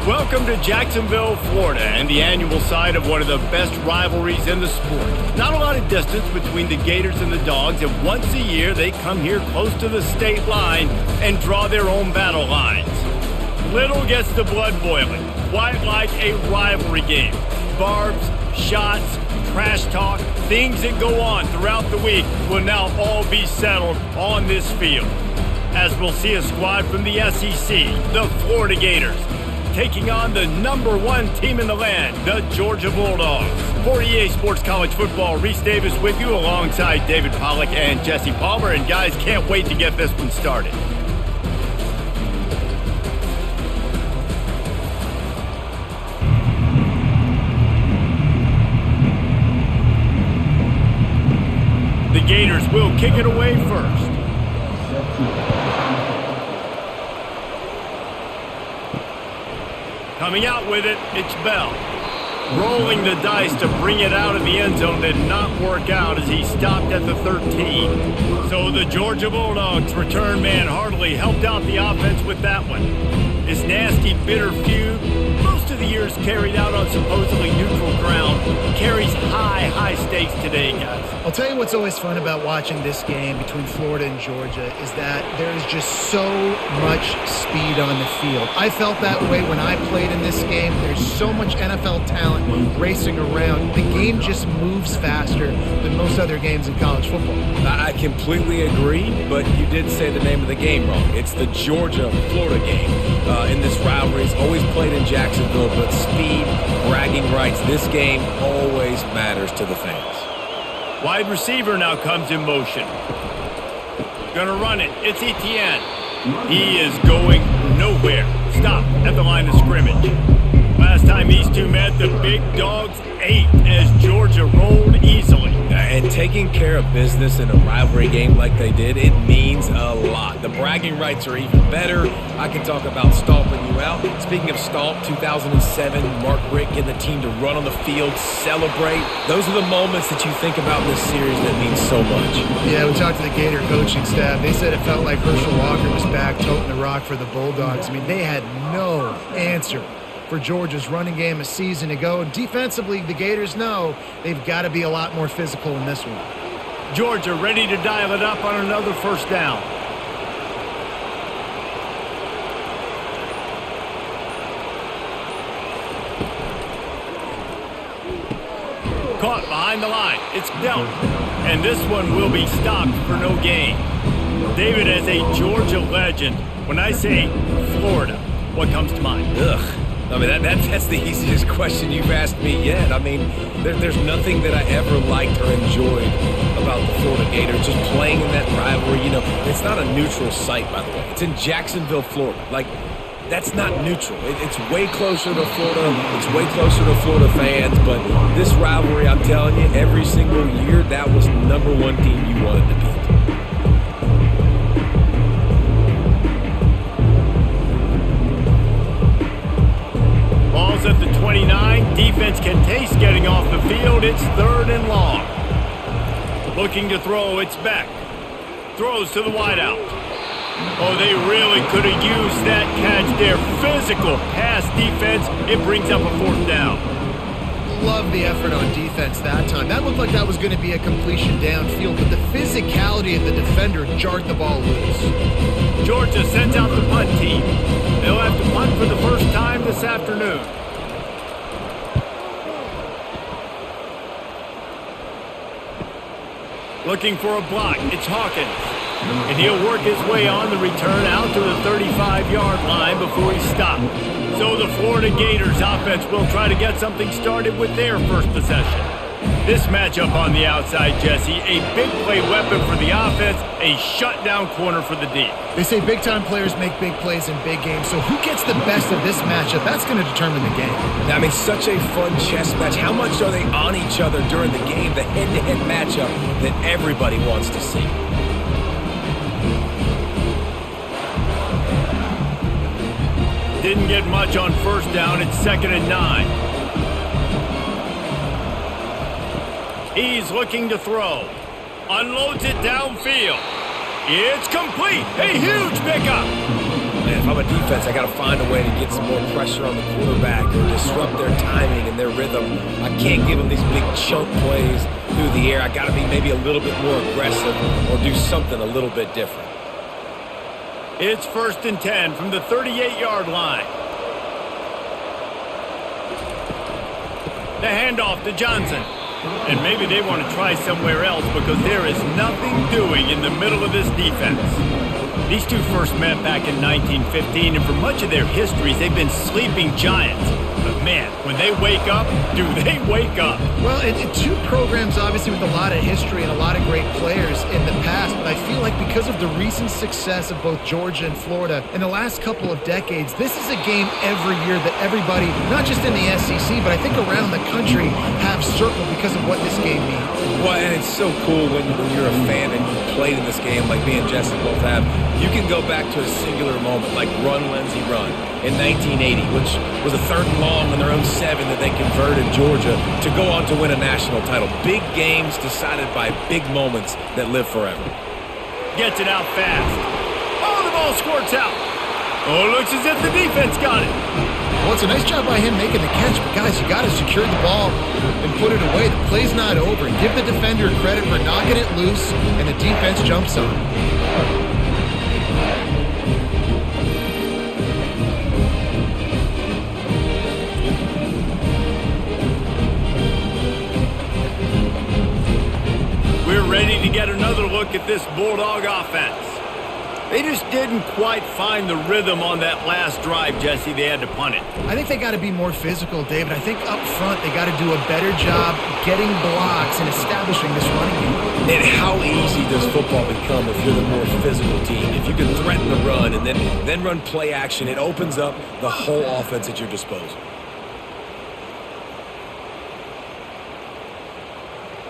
Welcome to Jacksonville, Florida, and the annual site of one of the best rivalries in the sport. Not a lot of distance between the Gators and the Dogs, and once a year they come here close to the state line and draw their own battle lines. Little gets the blood boiling, quite like a rivalry game. Barbs, shots, trash talk, things that go on throughout the week will now all be settled on this field. As we'll see a squad from the SEC, the Florida Gators, taking on the #1 team in the land, the Georgia Bulldogs. For EA Sports College Football, Reese Davis with you alongside David Pollack and Jesse Palmer. And guys, can't wait to get this one started. The Gators will kick it away first. Coming out with it, it's Bell. Rolling the dice to bring it out of the end zone did not work out as he stopped at the 13. So the Georgia Bulldogs return man hardly helped out the offense with that one. This nasty, bitter feud, most of the years carried out on supposedly neutral ground, carries high stakes today, guys. I'll tell you what's always fun about watching this game between Florida and Georgia is that there is just so much speed on the field. I felt that way when I played in this game. There's so much NFL talent racing around. The game just moves faster than most other games in college football. I completely agree, but you did say the name of the game wrong. It's the Georgia-Florida game. In this rivalry, it's always played in Jacksonville, but speed, bragging rights, this game always matters to the fans. Wide receiver now comes in motion. Gonna run it. It's Etienne. He is going nowhere. Stop at the line of scrimmage. Last time these two met, the big dogs ate as Georgia rolled easily. And taking care of business in a rivalry game like they did, it means a lot. The bragging rights are even better. I can talk about stomping you out. Speaking of stomp, 2007, Mark Richt getting the team to run on the field, celebrate. Those are the moments that you think about in this series that mean so much. Yeah, we talked to the Gator coaching staff. They said it felt like Herschel Walker was back toting the rock for the Bulldogs. I mean, they had no answer for Georgia's running game a season ago. Defensively, the Gators know they've got to be a lot more physical in this one. Georgia ready to dial it up on another first down. Caught behind the line. It's dealt. And this one will be stopped for no gain. David, as a Georgia legend, when I say Florida, what comes to mind? Ugh. I mean, that's the easiest question you've asked me yet. I mean, there's nothing that I ever liked or enjoyed about the Florida Gators. Just playing in that rivalry, you know, it's not a neutral site, by the way. It's in Jacksonville, Florida. Like, that's not neutral. It's way closer to Florida. It's way closer to Florida fans. But this rivalry, I'm telling you, every single year, that was #1 team you wanted to beat. At the 29, defense can taste getting off the field. It's 3rd and long. Looking to throw, it's Beck. Throws to the wideout. Oh, they really could have used that catch there. Physical pass defense. It brings up a 4th down. Love the effort on defense that time. That looked like that was going to be a completion downfield, but the physicality of the defender jarred the ball loose. Georgia sends out the punt team. They'll have to punt for the first time this afternoon. Looking for a block, it's Hawkins. And he'll work his way on the return out to the 35-yard line before he's stopped. So the Florida Gators offense will try to get something started with their first possession. This matchup on the outside, Jesse, a big play weapon for the offense, a shutdown corner for the D. They say big-time players make big plays in big games, so who gets the best of this matchup? That's going to determine the game. I mean, such a fun chess match. How much are they on each other during the game? The head-to-head matchup that everybody wants to see. Didn't get much on first down. It's 2nd and 9. He's looking to throw. Unloads it downfield. It's complete. A huge pickup. Man, if I'm a defense, I got to find a way to get some more pressure on the quarterback or disrupt their timing and their rhythm. I can't give them these big chunk plays through the air. I got to be maybe a little bit more aggressive or do something a little bit different. It's 1st and 10 from the 38-yard line. The handoff to Johnson. And maybe they want to try somewhere else because there is nothing doing in the middle of this defense. These two first met back in 1915, and for much of their histories, they've been sleeping giants. But man, when they wake up, do they wake up? Well, two programs obviously with a lot of history and a lot of great players in the past, but I feel like because of the recent success of both Georgia and Florida in the last couple of decades, this is a game every year that everybody, not just in the SEC, but I think around the country, have circled because of what this game means. Well, and it's so cool when you're a fan and you played in this game like me and Jesse both have. You can go back to a singular moment like Run, Lindsey, Run in 1980, which was a 3rd and long on their own 7 that they converted Georgia to go on to win a national title. Big games decided by big moments that live forever. Gets it out fast. Oh, the ball squirts out. Oh, looks as if the defense got it. Well, it's a nice job by him making the catch, but guys, you got to secure the ball and put it away. The play's not over. Give the defender credit for knocking it loose, and the defense jumps on. We're ready to get another look at this Bulldog offense. They just didn't quite find the rhythm on that last drive, Jesse. They had to punt it. I think they got to be more physical, David. I think up front they got to do a better job getting blocks and establishing this running game. And how easy does football become if you're the more physical team? If you can threaten the run and then run play action, it opens up the whole offense at your disposal.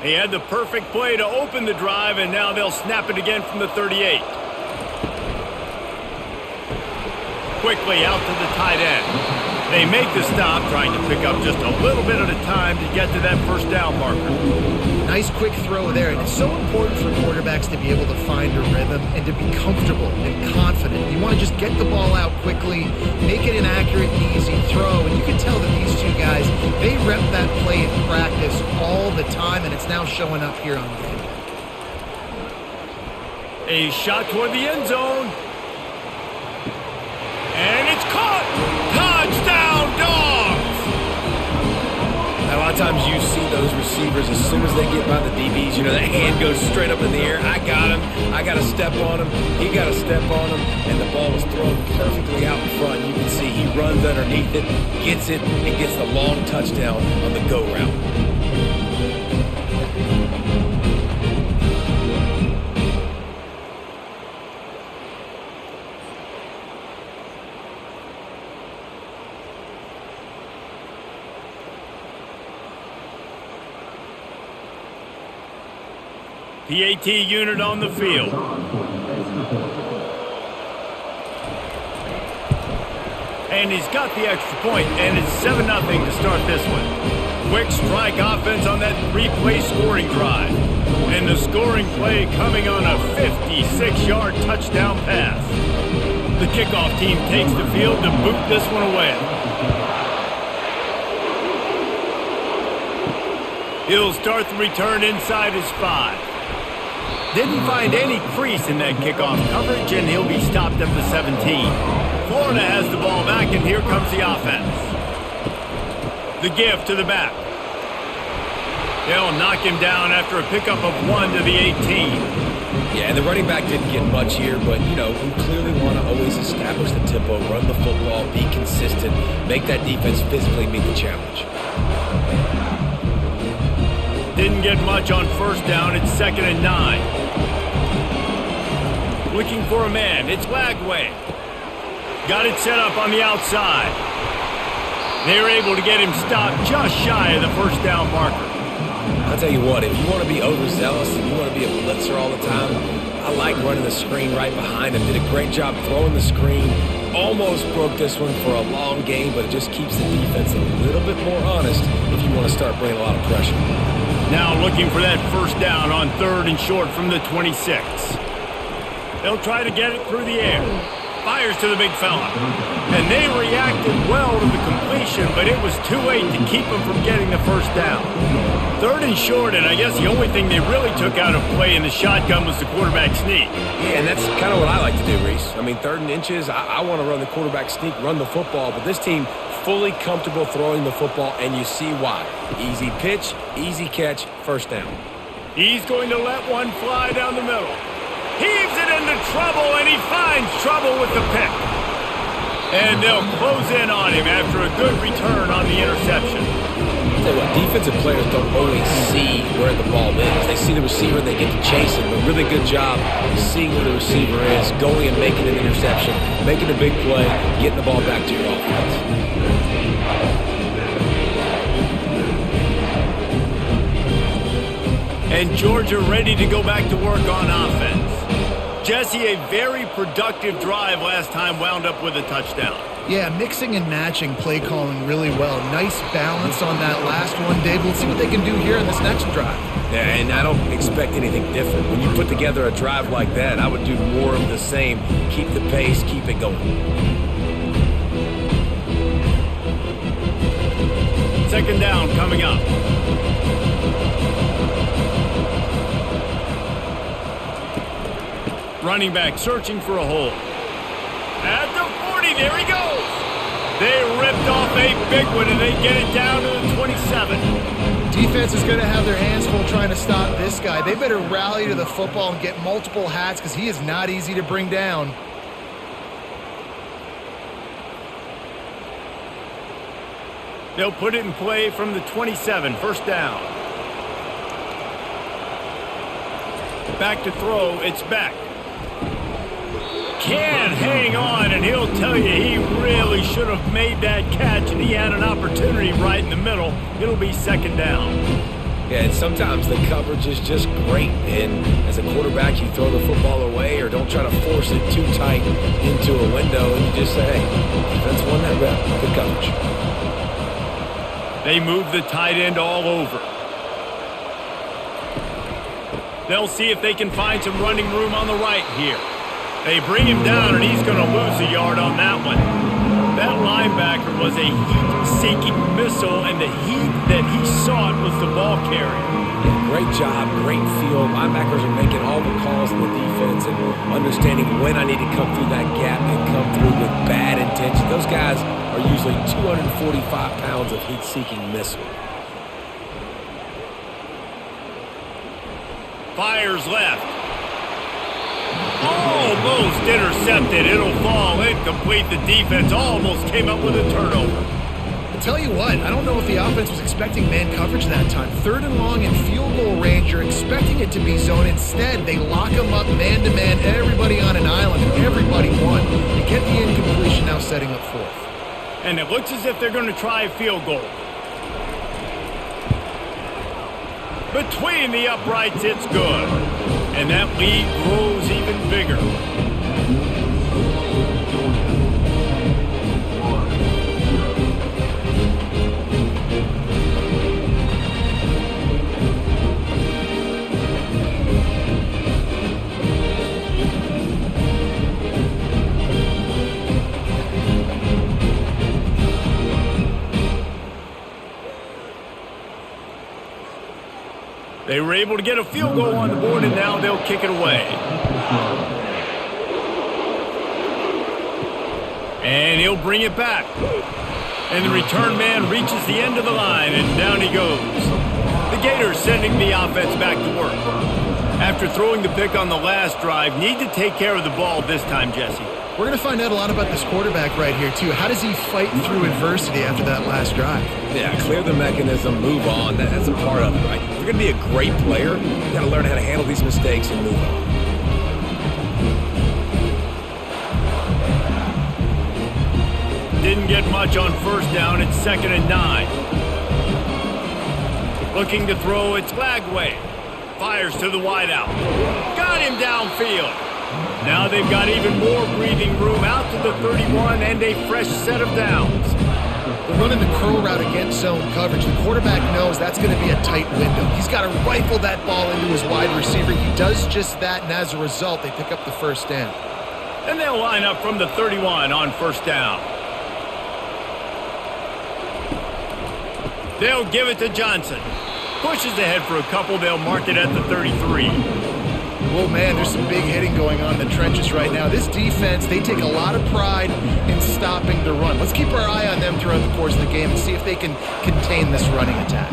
He had the perfect play to open the drive, and now they'll snap it again from the 38. Quickly out to the tight end. They make the stop, trying to pick up just a little bit at a time to get to that 1st down marker. Nice quick throw there, and it's so important for quarterbacks to be able to find a rhythm and to be comfortable and confident. You want to just get the ball out quickly, make it an accurate and easy throw, and you can tell that these two guys, they rep that play in practice all the time, and it's now showing up here on game day. A shot toward the end zone. And it's caught! Touchdown, Dogs! A lot of times you see those receivers, as soon as they get by the DBs, you know, that hand goes straight up in the air. I got him. I got to step on him. He got to step on him. And the ball was thrown perfectly out in front. You can see he runs underneath it, gets it, and gets the long touchdown on the go route. PAT unit on the field. And he's got the extra point, and it's 7-0 to start this one. Quick strike offense on that 3-play scoring drive. And the scoring play coming on a 56-yard touchdown pass. The kickoff team takes the field to boot this one away. He'll start the return inside his 5. Didn't find any crease in that kickoff coverage, and he'll be stopped at the 17. Florida has the ball back, and here comes the offense. The give to the back. They'll knock him down after a pickup of 1 to the 18. Yeah, and the running back didn't get much here, but, you know, we clearly want to always establish the tempo, run the football, be consistent, make that defense physically meet the challenge. Didn't get much on 1st down. It's 2nd and 9. Looking for a man. It's Lagway. Got it set up on the outside. They're able to get him stopped just shy of the 1st down marker. I'll tell you what, if you want to be overzealous and you want to be a blitzer all the time, I like running the screen right behind him. Did a great job throwing the screen. Almost broke this one for a long game, but it just keeps the defense a little bit more honest if you want to start bringing a lot of pressure. Now looking for that 1st down on 3rd and short from the 26. They'll try to get it through the air. Fires to the big fella. And they reacted well to the completion, but it was too late to keep them from getting the first down. 3rd and short, and I guess the only thing they really took out of play in the shotgun was the quarterback sneak. Yeah, and that's kind of what I like to do, Reese. I mean, 3rd and inches, I want to run the quarterback sneak, run the football, but this team fully comfortable throwing the football, and you see why. Easy pitch, easy catch, first down. He's going to let one fly down the middle. Heaves it into trouble, and he finds trouble with the pick. And they'll close in on him after a good return on the interception. I'll tell you what, defensive players don't always see where the ball is. They see the receiver and they get to chase him. But really good job seeing where the receiver is, going and making an interception, making a big play, getting the ball back to your offense. And Georgia ready to go back to work on offense. Jesse, a very productive drive last time wound up with a touchdown. Yeah, mixing and matching play calling really well. Nice balance on that last one, Dave. Let's see what they can do here in this next drive. Yeah, and I don't expect anything different. When you put together a drive like that, I would do more of the same. Keep the pace, keep it going. 2nd down coming up. Running back searching for a hole. At the 40, there he goes. They ripped off a big one, and they get it down to the 27. Defense is going to have their hands full trying to stop this guy. They better rally to the football and get multiple hats because he is not easy to bring down. They'll put it in play from the 27, 1st down. Back to throw, it's back. Can't hang on, and he'll tell you he really should have made that catch, and he had an opportunity right in the middle. It'll be 2nd down. Yeah, and sometimes the coverage is just great, and as a quarterback, you throw the football away or don't try to force it too tight into a window, and you just say, hey, defense won that rep, good coverage. They move the tight end all over. They'll see if they can find some running room on the right here. They bring him down, and he's going to lose a yard on that one. That linebacker was a heat-seeking missile, and the heat that he sought was the ball carrier. Yeah, great job, great feel. Linebackers are making all the calls in the defense and understanding when I need to come through that gap and come through with bad intention. Those guys are usually 245 pounds of heat-seeking missile. Fires left. Almost intercepted. It'll fall incomplete. The defense almost came up with a turnover. I'll tell you what, I don't know if the offense was expecting man coverage that time. 3rd and long in field goal range, you're expecting it to be zone. Instead, they lock them up man-to-man, everybody on an island, and everybody won. They get the incompletion, now setting up 4th. And it looks as if they're going to try a field goal. Between the uprights, it's good. And that lead grows even bigger. They were able to get a field goal on the board, and now they'll kick it away. And he'll bring it back. And the return man reaches the end of the line, and down he goes. The Gators sending the offense back to work. After throwing the pick on the last drive, need to take care of the ball this time, Jesse. We're going to find out a lot about this quarterback right here, too. How does he fight through adversity after that last drive? Yeah, clear the mechanism, move on. That's a part of it, right? If you're going to be a great player, you got to learn how to handle these mistakes and move on. Didn't get much on 1st down. It's 2nd and 9. Looking to throw, it's Lagway. Fires to the wideout. Got him downfield. Now they've got even more breathing room out to the 31 and a fresh set of downs. They're running the curl route against zone coverage. The quarterback knows that's going to be a tight window. He's got to rifle that ball into his wide receiver. He does just that, and as a result, they pick up the 1st down. And they'll line up from the 31 on first down. They'll give it to Johnson. Pushes ahead for a couple. They'll mark it at the 33. Oh, man, there's some big hitting going on in the trenches right now. This defense, they take a lot of pride in stopping the run. Let's keep our eye on them throughout the course of the game and see if they can contain this running attack.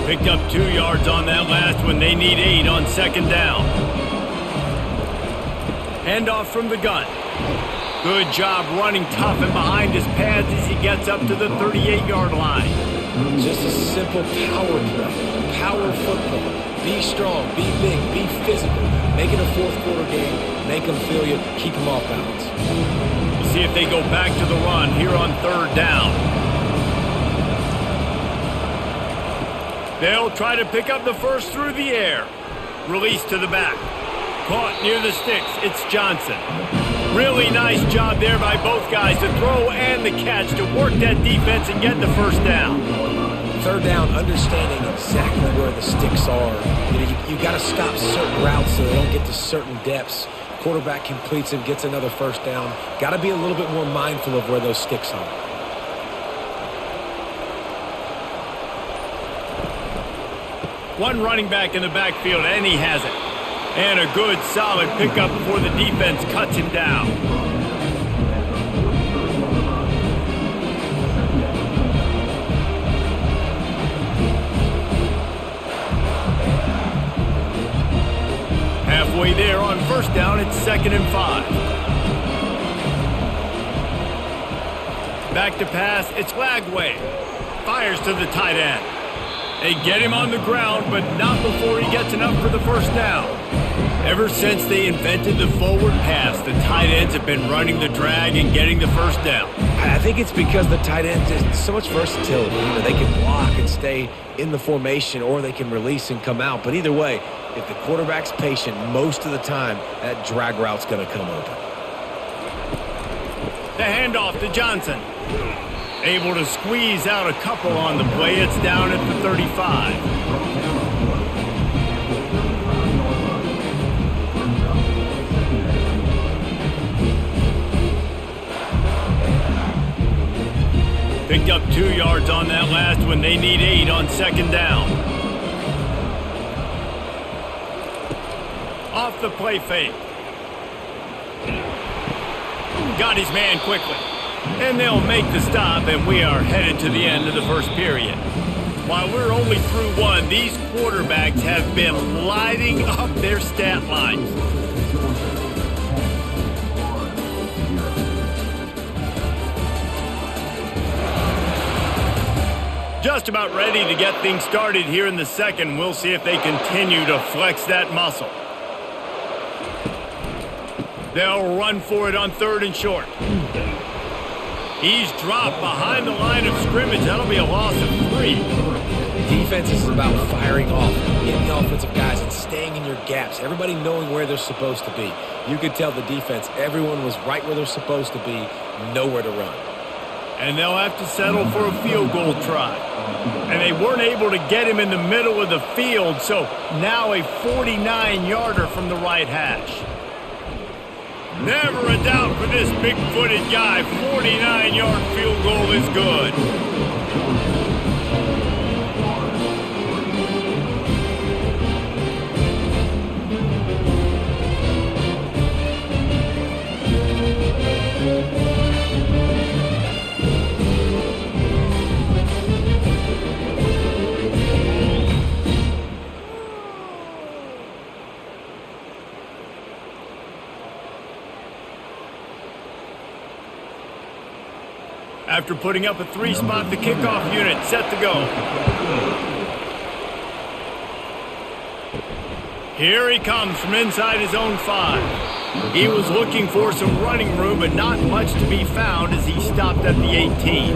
Picked up 2 yards on that last one. They need 8 on second down. Handoff from the gun. Good job running tough and behind his pads as he gets up to the 38-yard line. Just a simple power play. Power football. Be strong, be big, be physical. Make it a fourth-quarter game. Make them feel you. Keep them off balance. We'll see if they go back to the run here on third down. They'll try to pick up the first through the air. Release to the back. Caught near the sticks. It's Johnson. Really nice job there by both guys to throw and the catch to work that defense and get the first down. Third down, understanding exactly where the sticks are. You got to stop certain routes so they don't get to certain depths. Quarterback completes it, gets another first down. Got to be a little bit more mindful of where those sticks are. One running back in the backfield, and he has it. And a good, solid pickup before the defense cuts him down. Halfway there on first down, it's 2nd and 5. Back to pass, it's Lagway. Fires to the tight end. They get him on the ground, but not before he gets enough for the first down. Ever since they invented the forward pass, the tight ends have been running the drag and getting the first down. I think it's because the tight ends is so much versatility. They can block and stay in the formation, or they can release and come out. But either way, if the quarterback's patient, most of the time, that drag route's going to come open. The handoff to Johnson. Able to squeeze out a couple on the play. It's down at the 35. Picked up 2 yards on that last one. They need 8 on second down. Off the play fake. Got his man quickly. And they'll make the stop, and we are headed to the end of the first period. While we're only through one, these quarterbacks have been lighting up their stat lines. Just about ready to get things started here in the second. We'll see if they continue to flex that muscle. They'll run for it on 3rd and short. He's dropped behind the line of scrimmage. That'll be a loss of 3. Defense is about firing off, getting the offensive guys and staying in your gaps. Everybody knowing where they're supposed to be. You could tell the defense, everyone was right where they're supposed to be, nowhere to run. And they'll have to settle for a field goal try. And they weren't able to get him in the middle of the field, so now a 49-yarder from the right hash. Never a doubt for this big-footed guy. 49-yard field goal is good. After putting up a 3-spot, the kickoff unit set to go. Here he comes from inside his own 5. He was looking for some running room, but not much to be found as he stopped at the 18.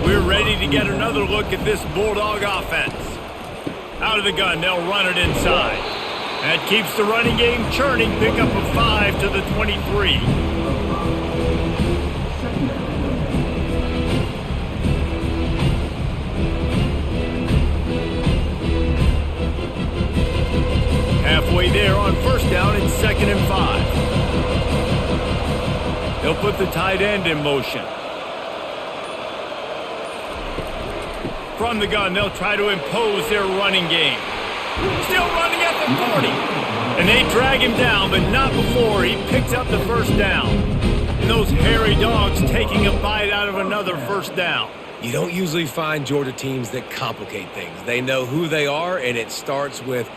We're ready to get another look at this Bulldog offense. Out of the gun, they'll run it inside. That keeps the running game churning. Pick up a 5 to the 23. Halfway there on first down, it's 2nd and 5. put the tight end in motion. From the gun, they'll try to impose their running game. Still running at the 40. And they drag him down, but not before he picks up the first down. And those hairy dogs taking a bite out of another first down. You don't usually find Georgia teams that complicate things. They know who they are, and it starts with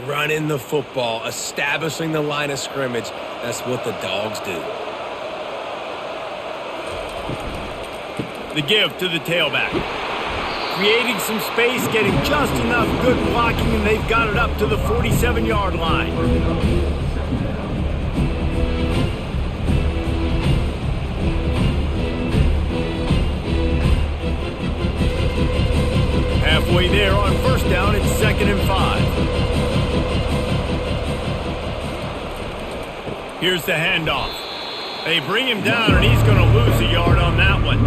running the football, establishing the line of scrimmage. That's what the dogs do. The give to the tailback. Creating some space, getting just enough good blocking, and they've got it up to the 47-yard line. Halfway there on first down, it's 2nd and 5. Here's the handoff. They bring him down, and he's going to lose a yard on that one.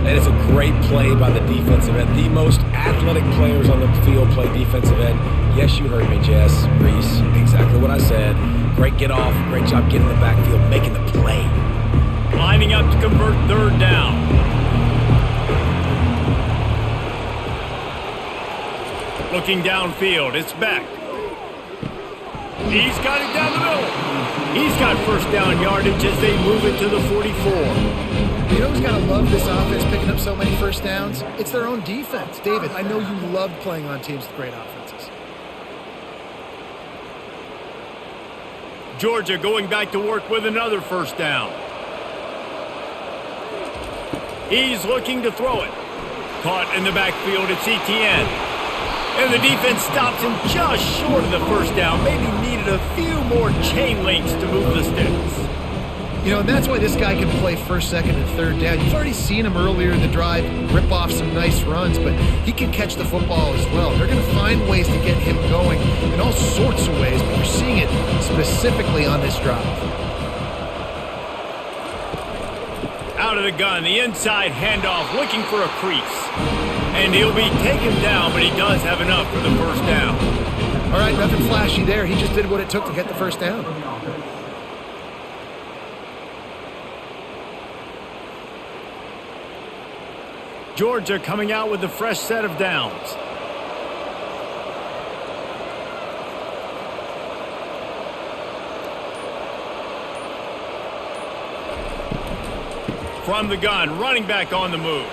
That is a great play by the defensive end. The most athletic players on the field play defensive end. Yes, you heard me, Jess, Reese. Exactly what I said. Great get off. Great job getting in the backfield, making the play. Lining up to convert 3rd down. Looking downfield, it's Beck. He's got it down the middle. He's got first down yardage as they move it to the 44. You know who's got to love this offense picking up so many first downs? It's their own defense. David, I know you loved playing on teams with great offenses. Georgia going back to work with another first down. He's looking to throw it. Caught in the backfield, it's ETN. And the defense stops him just short of the first down. Maybe needed a few more chain links to move the sticks. You know, and that's why this guy can play 1st, 2nd, and 3rd down. You've already seen him earlier in the drive rip off some nice runs, but he can catch the football as well. They're going to find ways to get him going in all sorts of ways, but you're seeing it specifically on this drive. Out of the gun, the inside handoff, looking for a crease. And he'll be taken down, but he does have enough for the first down. All right, nothing flashy there. He just did what it took to get the first down. Georgia coming out with a fresh set of downs. From the gun, running back on the move.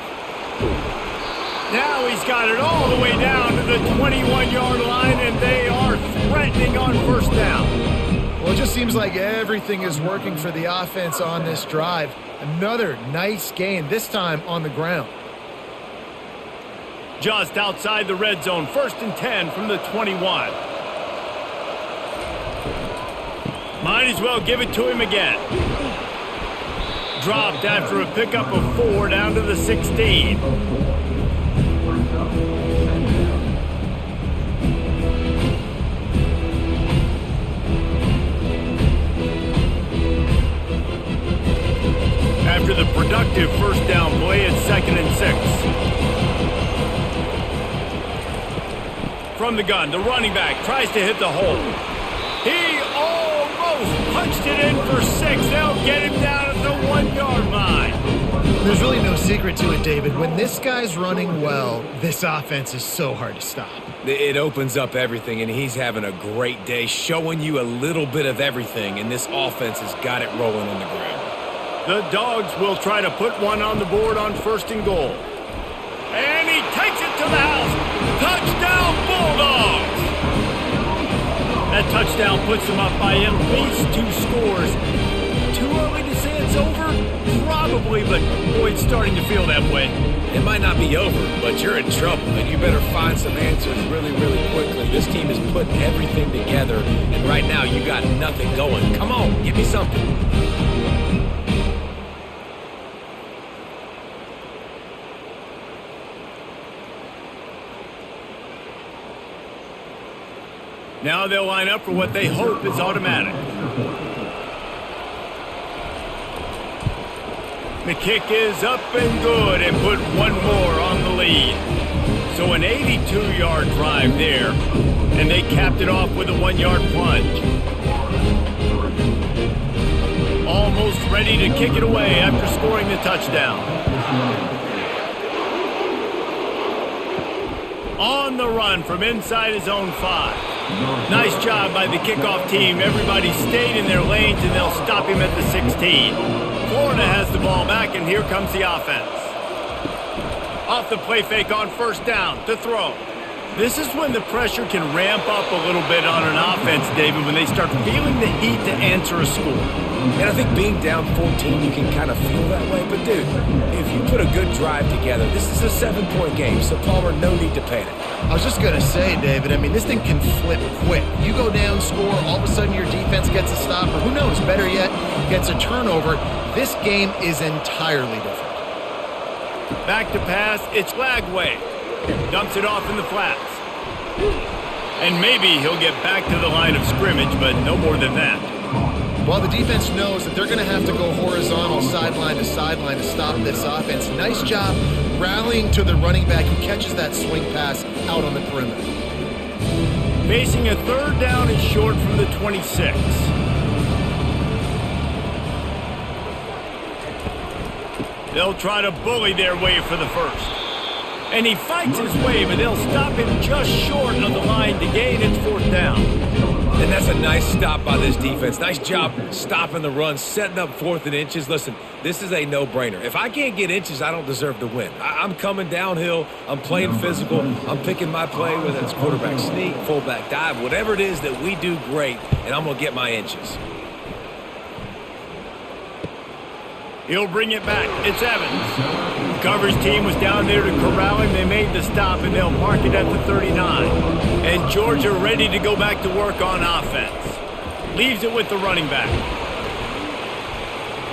Now he's got it all the way down to the 21-yard line, and they are threatening on first down. Well, it just seems like everything is working for the offense on this drive. Another nice gain, this time on the ground. Just outside the red zone, 1st and 10 from the 21. Might as well give it to him again. Dropped after a pickup of 4 down to the 16. After the productive first down play, it's 2nd and 6. From the gun, the running back tries to hit the hole. He almost punched it in for 6. They'll get him down at the 1-yard line. There's really no secret to it, David. When this guy's running well, this offense is so hard to stop. It opens up everything, and he's having a great day, showing you a little bit of everything, and this offense has got it rolling on the ground. The Dogs will try to put one on the board on 1st and goal. And he takes it to the house. Touchdown, Bulldogs! That touchdown puts them up by at least 2 scores. Too early to say it's over? Probably, but boy, it's starting to feel that way. It might not be over, but you're in trouble, and you better find some answers really, really quickly. This team is putting everything together, and right now you got nothing going. Come on, give me something. Now they'll line up for what they hope is automatic. The kick is up and good and put one more on the lead. So an 82-yard drive there, and they capped it off with a 1-yard plunge. Almost ready to kick it away after scoring the touchdown. On the run from inside his own 5. Nice job by the kickoff team. Everybody stayed in their lanes, and they'll stop him at the 16. Florida has the ball back, and here comes the offense. Off the play fake on first down to throw. This is when the pressure can ramp up a little bit on an offense, David, when they start feeling the heat to answer a score. And I think being down 14, you can kind of feel that way. But, dude, if you put a good drive together, this is a 7-point game, so Palmer, no need to panic. I was just going to say, David, I mean, this thing can flip quick. You go down, score, all of a sudden your defense gets a stop, or who knows, better yet, gets a turnover. This game is entirely different. Back to pass, it's Lagway. Dumps it off in the flats. And maybe he'll get back to the line of scrimmage, but no more than that. Well, the defense knows that they're going to have to go horizontal sideline to stop this offense. Nice job rallying to the running back who catches that swing pass out on the perimeter. Facing a third down and short from the 26. They'll try to bully their way for the first. And he fights his way, but they'll stop him just short of the line to gain its 4th down. And that's a nice stop by this defense. Nice job stopping the run, setting up 4th and inches. Listen, this is a no-brainer. If I can't get inches, I don't deserve to win. I'm coming downhill. I'm playing physical. I'm picking my play, whether it's quarterback sneak, fullback dive, whatever it is that we do great, and I'm going to get my inches. He'll bring it back. It's Evans. The coverage team was down there to corral him. They made the stop, and they'll mark it at the 39. And Georgia ready to go back to work on offense. Leaves it with the running back.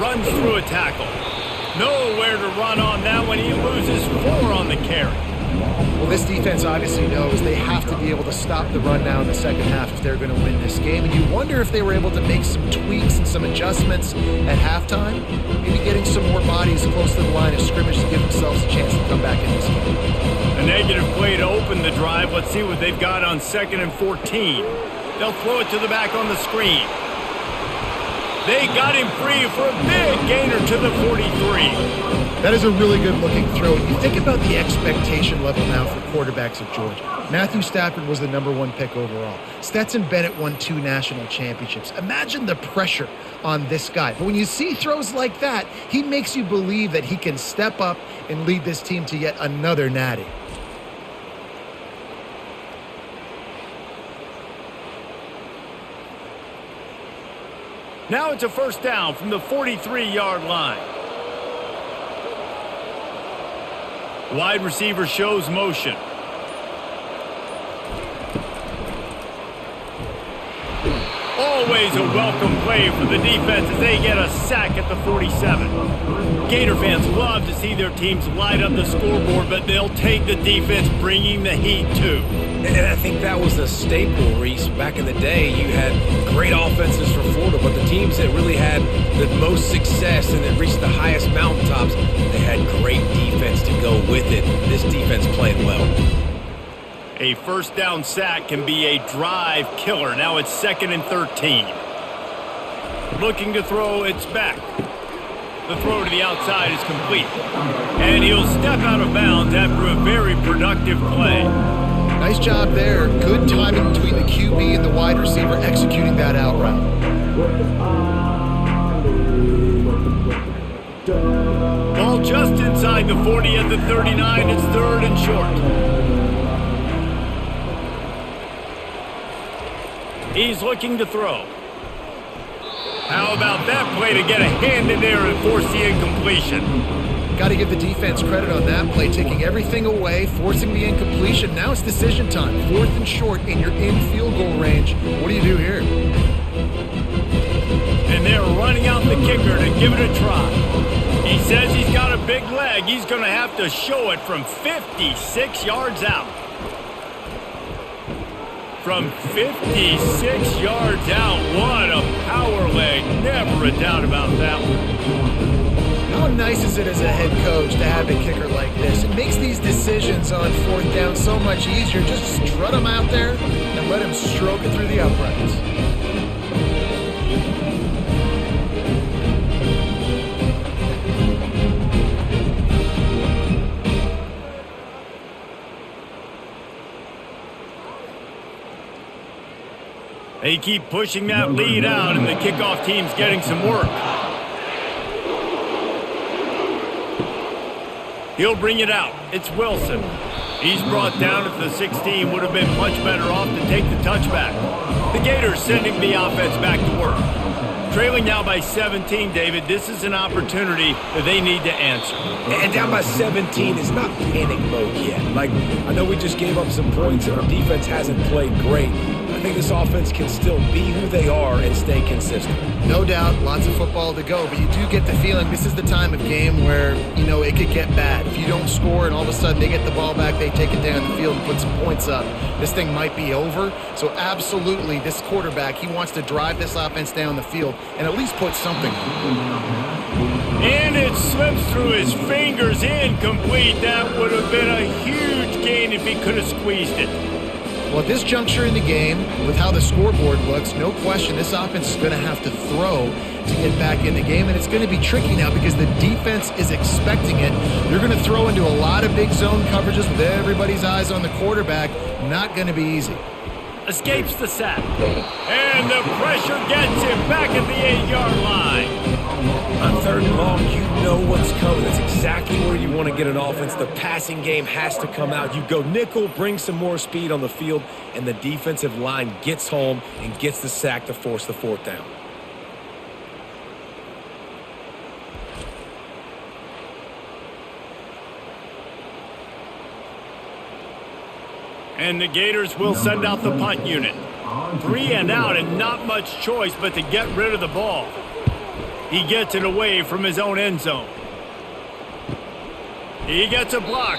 Runs through a tackle. Nowhere to run on that one. He loses 4 on the carry. Well, this defense obviously knows they have to be able to stop the run now in the second half if they're going to win this game. And you wonder if they were able to make some tweaks and some adjustments at halftime, maybe getting some more bodies close to the line of scrimmage to give themselves a chance to come back in this game. A negative play to open the drive. Let's see what they've got on 2nd and 14. They'll throw it to the back on the screen. They got him free for a big gainer to the 43. That is a really good-looking throw. You think about the expectation level now for quarterbacks at Georgia. Matthew Stafford was the #1 pick overall. Stetson Bennett won 2 national championships. Imagine the pressure on this guy. But when you see throws like that, he makes you believe that he can step up and lead this team to yet another natty. Now it's a first down from the 43-yard line. Wide receiver shows motion. Always a welcome play for the defense as they get a sack at the 47. Gator fans love to see their teams light up the scoreboard, but they'll take the defense bringing the heat too. And I think that was a staple, Reese. Back in the day, you had great offenses for Florida, but the teams that really had the most success and that reached the highest mountaintops, they had great defense to go with it. This defense playing well. A first down sack can be a drive killer. Now it's 2nd and 13. Looking to throw, it's back. The throw to the outside is complete. And he'll step out of bounds after a very productive play. Nice job there. Good timing between the QB and the wide receiver executing that out route. Ball just inside the 40 at the 39. It's 3rd and short. He's looking to throw. How about that play to get a hand in there and force the incompletion? Got to give the defense credit on that play, taking everything away, forcing the incompletion. Now it's decision time. 4th and short, and you're in field goal range. What do you do here? And they're running out the kicker to give it a try. He says he's got a big leg. He's going to have to show it from 56 yards out. From 56 yards out, what a power leg. Never a doubt about that one. How nice is it as a head coach to have a kicker like this? It makes these decisions on 4th down so much easier. Just strut him out there and let him stroke it through the uprights. They keep pushing that lead out, and the kickoff team's getting some work. He'll bring it out. It's Wilson. He's brought down at the 16. Would have been much better off to take the touchback. The Gators sending the offense back to work. Trailing now by 17, David. This is an opportunity that they need to answer. And down by 17 is not panic mode yet. Like, I know we just gave up some points and our defense hasn't played great. I think this offense can still be who they are and stay consistent. No doubt, lots of football to go, but you do get the feeling this is the time of game where, you know, it could get bad. If you don't score and all of a sudden they get the ball back, they take it down the field and put some points up, this thing might be over. So absolutely, this quarterback, he wants to drive this offense down the field and at least put something on. And it slips through his fingers, incomplete. That would have been a huge gain if he could have squeezed it. Well, at this juncture in the game, with how the scoreboard looks, no question this offense is going to have to throw to get back in the game, and it's going to be tricky now because the defense is expecting it. They're going to throw into a lot of big zone coverages with everybody's eyes on the quarterback. Not going to be easy. Escapes the sack. And the pressure gets him back at the 8-yard line. On 3rd and long, you know what's coming. That's exactly where you want to get an offense. The passing game has to come out. You go nickel, bring some more speed on the field, and the defensive line gets home and gets the sack to force the 4th down. And the Gators will send out the punt unit. 3 and out and not much choice but to get rid of the ball. He gets it away from his own end zone. He gets a block.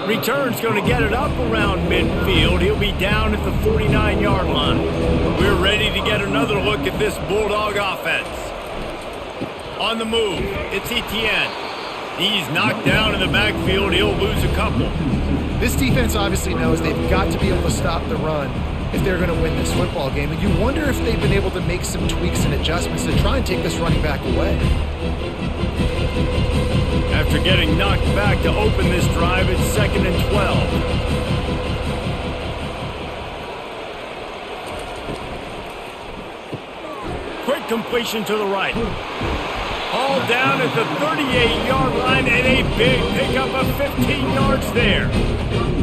Return's going to get it up around midfield. He'll be down at the 49-yard line. We're ready to get another look at this Bulldog offense. On the move, it's Etienne. He's knocked down in the backfield. He'll lose a couple. This defense obviously knows they've got to be able to stop the run if they're going to win this football game. And you wonder if they've been able to make some tweaks and adjustments to try and take this running back away. After getting knocked back to open this drive, it's 2nd and 12. Quick completion to the right. All down at the 38-yard line and a big pickup of 15 yards there.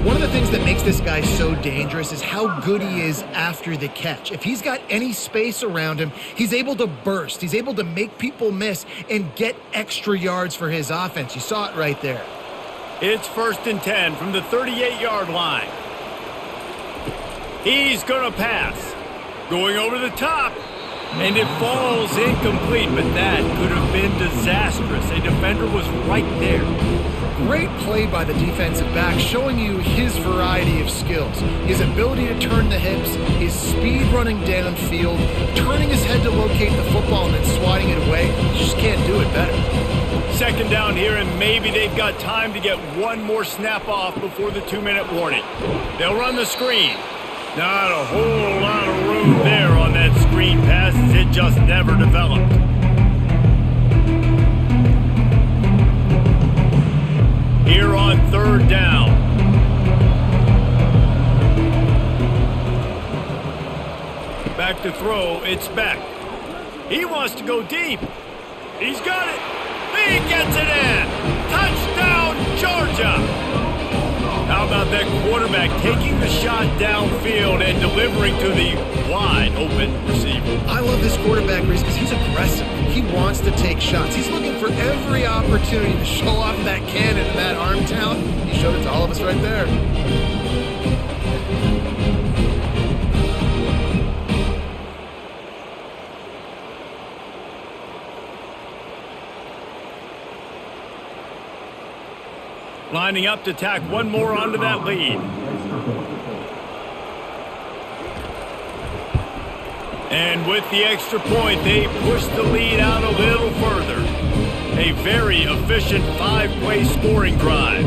One of the things that makes this guy so dangerous is how good he is after the catch. If he's got any space around him, he's able to burst. He's able to make people miss and get extra yards for his offense. You saw it right there. It's 1st and 10 from the 38-yard line. He's going to pass. Going over the top. And it falls incomplete, but that could have been disastrous. A defender was right there. Great play by the defensive back, showing you his variety of skills. His ability to turn the hips, his speed running downfield, turning his head to locate the football and then swatting it away. You just can't do it better. 2nd down here, and maybe they've got time to get one more snap off before the 2-minute warning. They'll run the screen. Not a whole lot of room there on that screen pass as it just never developed. Here on 3rd down. Back to throw, it's Beck. He wants to go deep. He's got it. He gets it in. Touchdown, Georgia. How about that quarterback taking the shot downfield and delivering to the wide open receiver? I love this quarterback, Reese, because he's aggressive. He wants to take shots. He's looking for every opportunity to show off that cannon and that arm talent. He showed it to all of us right there. Lining up to tack one more onto that lead. And with the extra point, they push the lead out a little further. A very efficient 5-play scoring drive.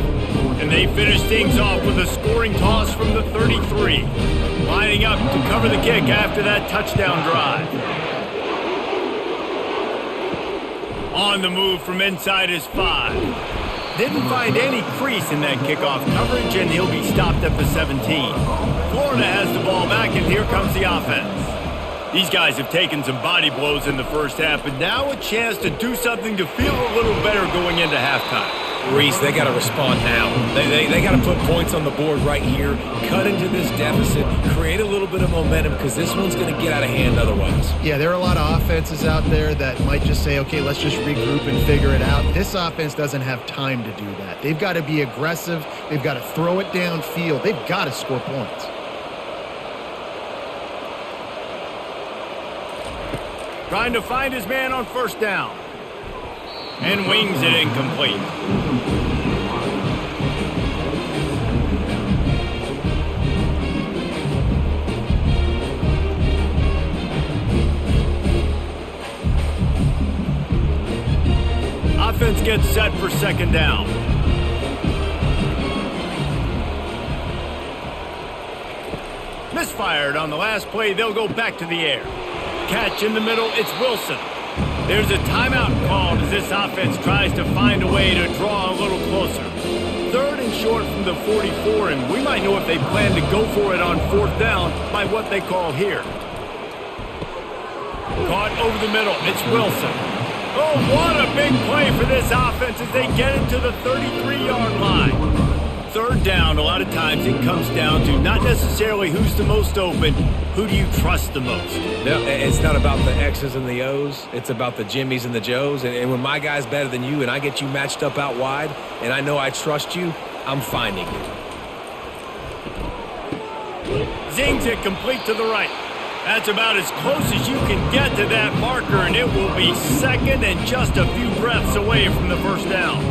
And they finish things off with a scoring toss from the 33. Lining up to cover the kick after that touchdown drive. On the move from inside his 5. Didn't find any crease in that kickoff coverage, and he'll be stopped at the 17. Florida has the ball back, and here comes the offense. These guys have taken some body blows in the first half, but now a chance to do something to feel a little better going into halftime. Reese, they got to respond now. They got to put points on the board right here, cut into this deficit, create a little bit of momentum because this one's going to get out of hand otherwise. Yeah, there are a lot of offenses out there that might just say, okay, let's just regroup and figure it out. This offense doesn't have time to do that. They've got to be aggressive. They've got to throw it downfield. They've got to score points. Trying to find his man on first down. And wings it incomplete. Offense gets set for second down. Misfired on the last play. They'll go back to the air. Catch in the middle. It's Wilson. There's a timeout called as this offense tries to find a way to draw a little closer. Third and short from the 44, and we might know if they plan to go for it on fourth down by what they call here. Caught over the middle. It's Wilson. Oh, what a big play for this offense as they get it to the 33-yard line. Third down, a lot of times it comes down to not necessarily who's the most open, who do you trust the most? No, it's not about the X's and the O's. It's about the Jimmies and the Joes. And when my guy's better than you and I get you matched up out wide and I know I trust you, I'm finding you. Zings it complete to the right. That's about as close as you can get to that marker, and it will be second and just a few breaths away from the first down.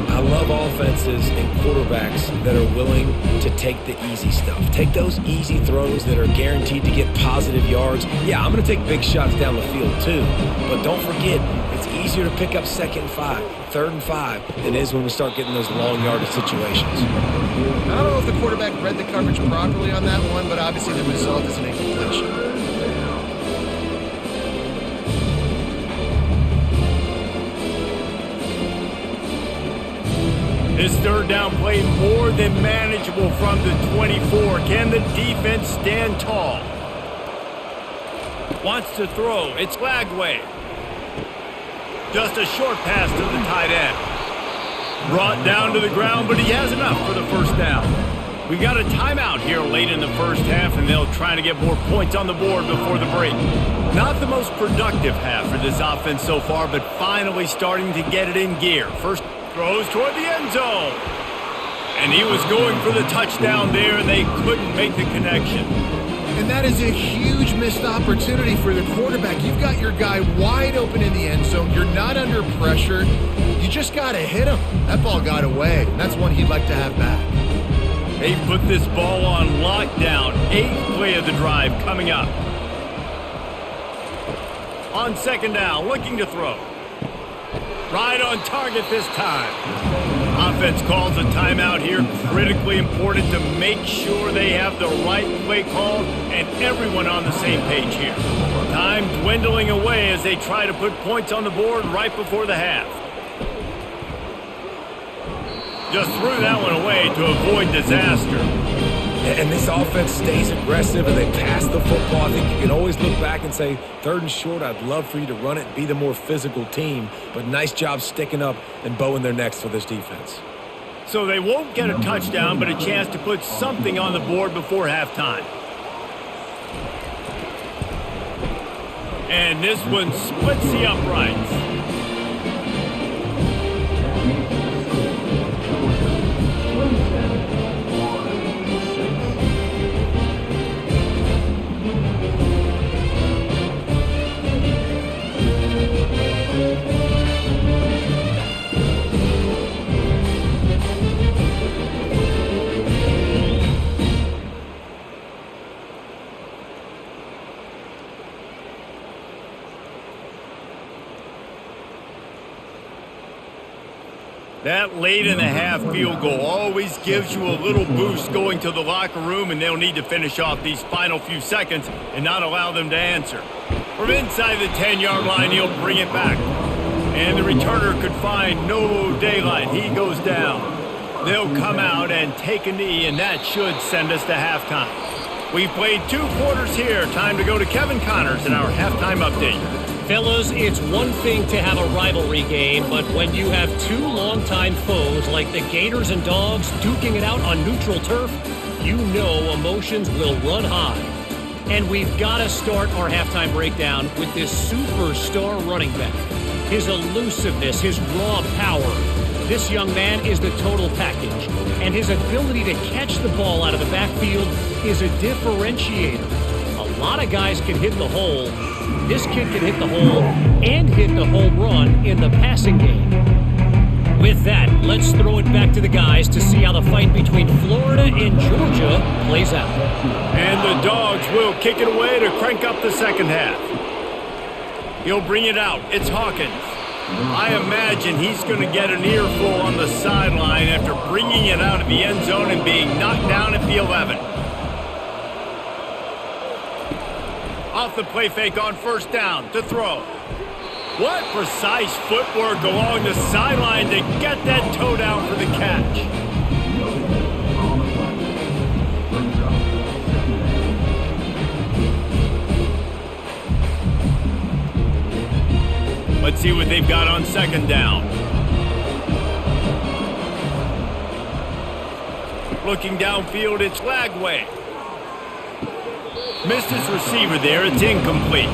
I love offenses and quarterbacks that are willing to take the easy stuff. Take those easy throws that are guaranteed to get positive yards. Yeah, I'm going to take big shots down the field too. But don't forget, it's easier to pick up second and 5, third and 5 than it is when we start getting those long yardage situations. I don't know if the quarterback read the coverage properly on that one, but obviously the result is an incompletion. This third down play more than manageable from the 24. Can the defense stand tall? Wants to throw. It's Lagway. Just a short pass to the tight end. Brought down to the ground, but he has enough for the first down. We got a timeout here late in the first half, and they'll try to get more points on the board before the break. Not the most productive half for this offense so far, but finally starting to get it in gear. First throws toward the end zone. And he was going for the touchdown there, and they couldn't make the connection. And that is a huge missed opportunity for the quarterback. You've got your guy wide open in the end zone. You're not under pressure. You just got to hit him. That ball got away. That's one he'd like to have back. They put this ball on lockdown. 8th play of the drive coming up. On second down, looking to throw. Right on target this time. Offense calls a timeout here. Critically important to make sure they have the right play called and everyone on the same page here. Time dwindling away as they try to put points on the board right before the half. Just threw that one away to avoid disaster. And this offense stays aggressive and they pass the football. I think you can always look back and say, third and short, I'd love for you to run it, be the more physical team. But nice job sticking up and bowing their necks for this defense. So they won't get a touchdown, but a chance to put something on the board before halftime. And this one splits the uprights. That late in the half field goal always gives you a little boost going to the locker room, and they'll need to finish off these final few seconds and not allow them to answer. From inside the 10-yard line, he'll bring it back. And the returner could find no daylight. He goes down. They'll come out and take a knee, and that should send us to halftime. We've played 2 quarters here. Time to go to Kevin Connors in our halftime update. Fellas, it's one thing to have a rivalry game, but when you have 2 longtime foes like the Gators and Dogs duking it out on neutral turf, you know emotions will run high. And we've got to start our halftime breakdown with this superstar running back. His elusiveness, his raw power. This young man is the total package, and his ability to catch the ball out of the backfield is a differentiator. A lot of guys can hit the hole. This kid can hit the hole and hit the home run in the passing game. With that, let's throw it back to the guys to see how the fight between Florida and Georgia plays out. And the Dogs will kick it away to crank up the second half. He'll bring it out. It's Hawkins. I imagine he's going to get an earful on the sideline after bringing it out of the end zone and being knocked down at the 11. Off the play fake on first down to throw. What precise footwork along the sideline to get that toe down for the catch. Let's see what they've got on second down. Looking downfield, it's Lagway. Missed his receiver there. It's incomplete.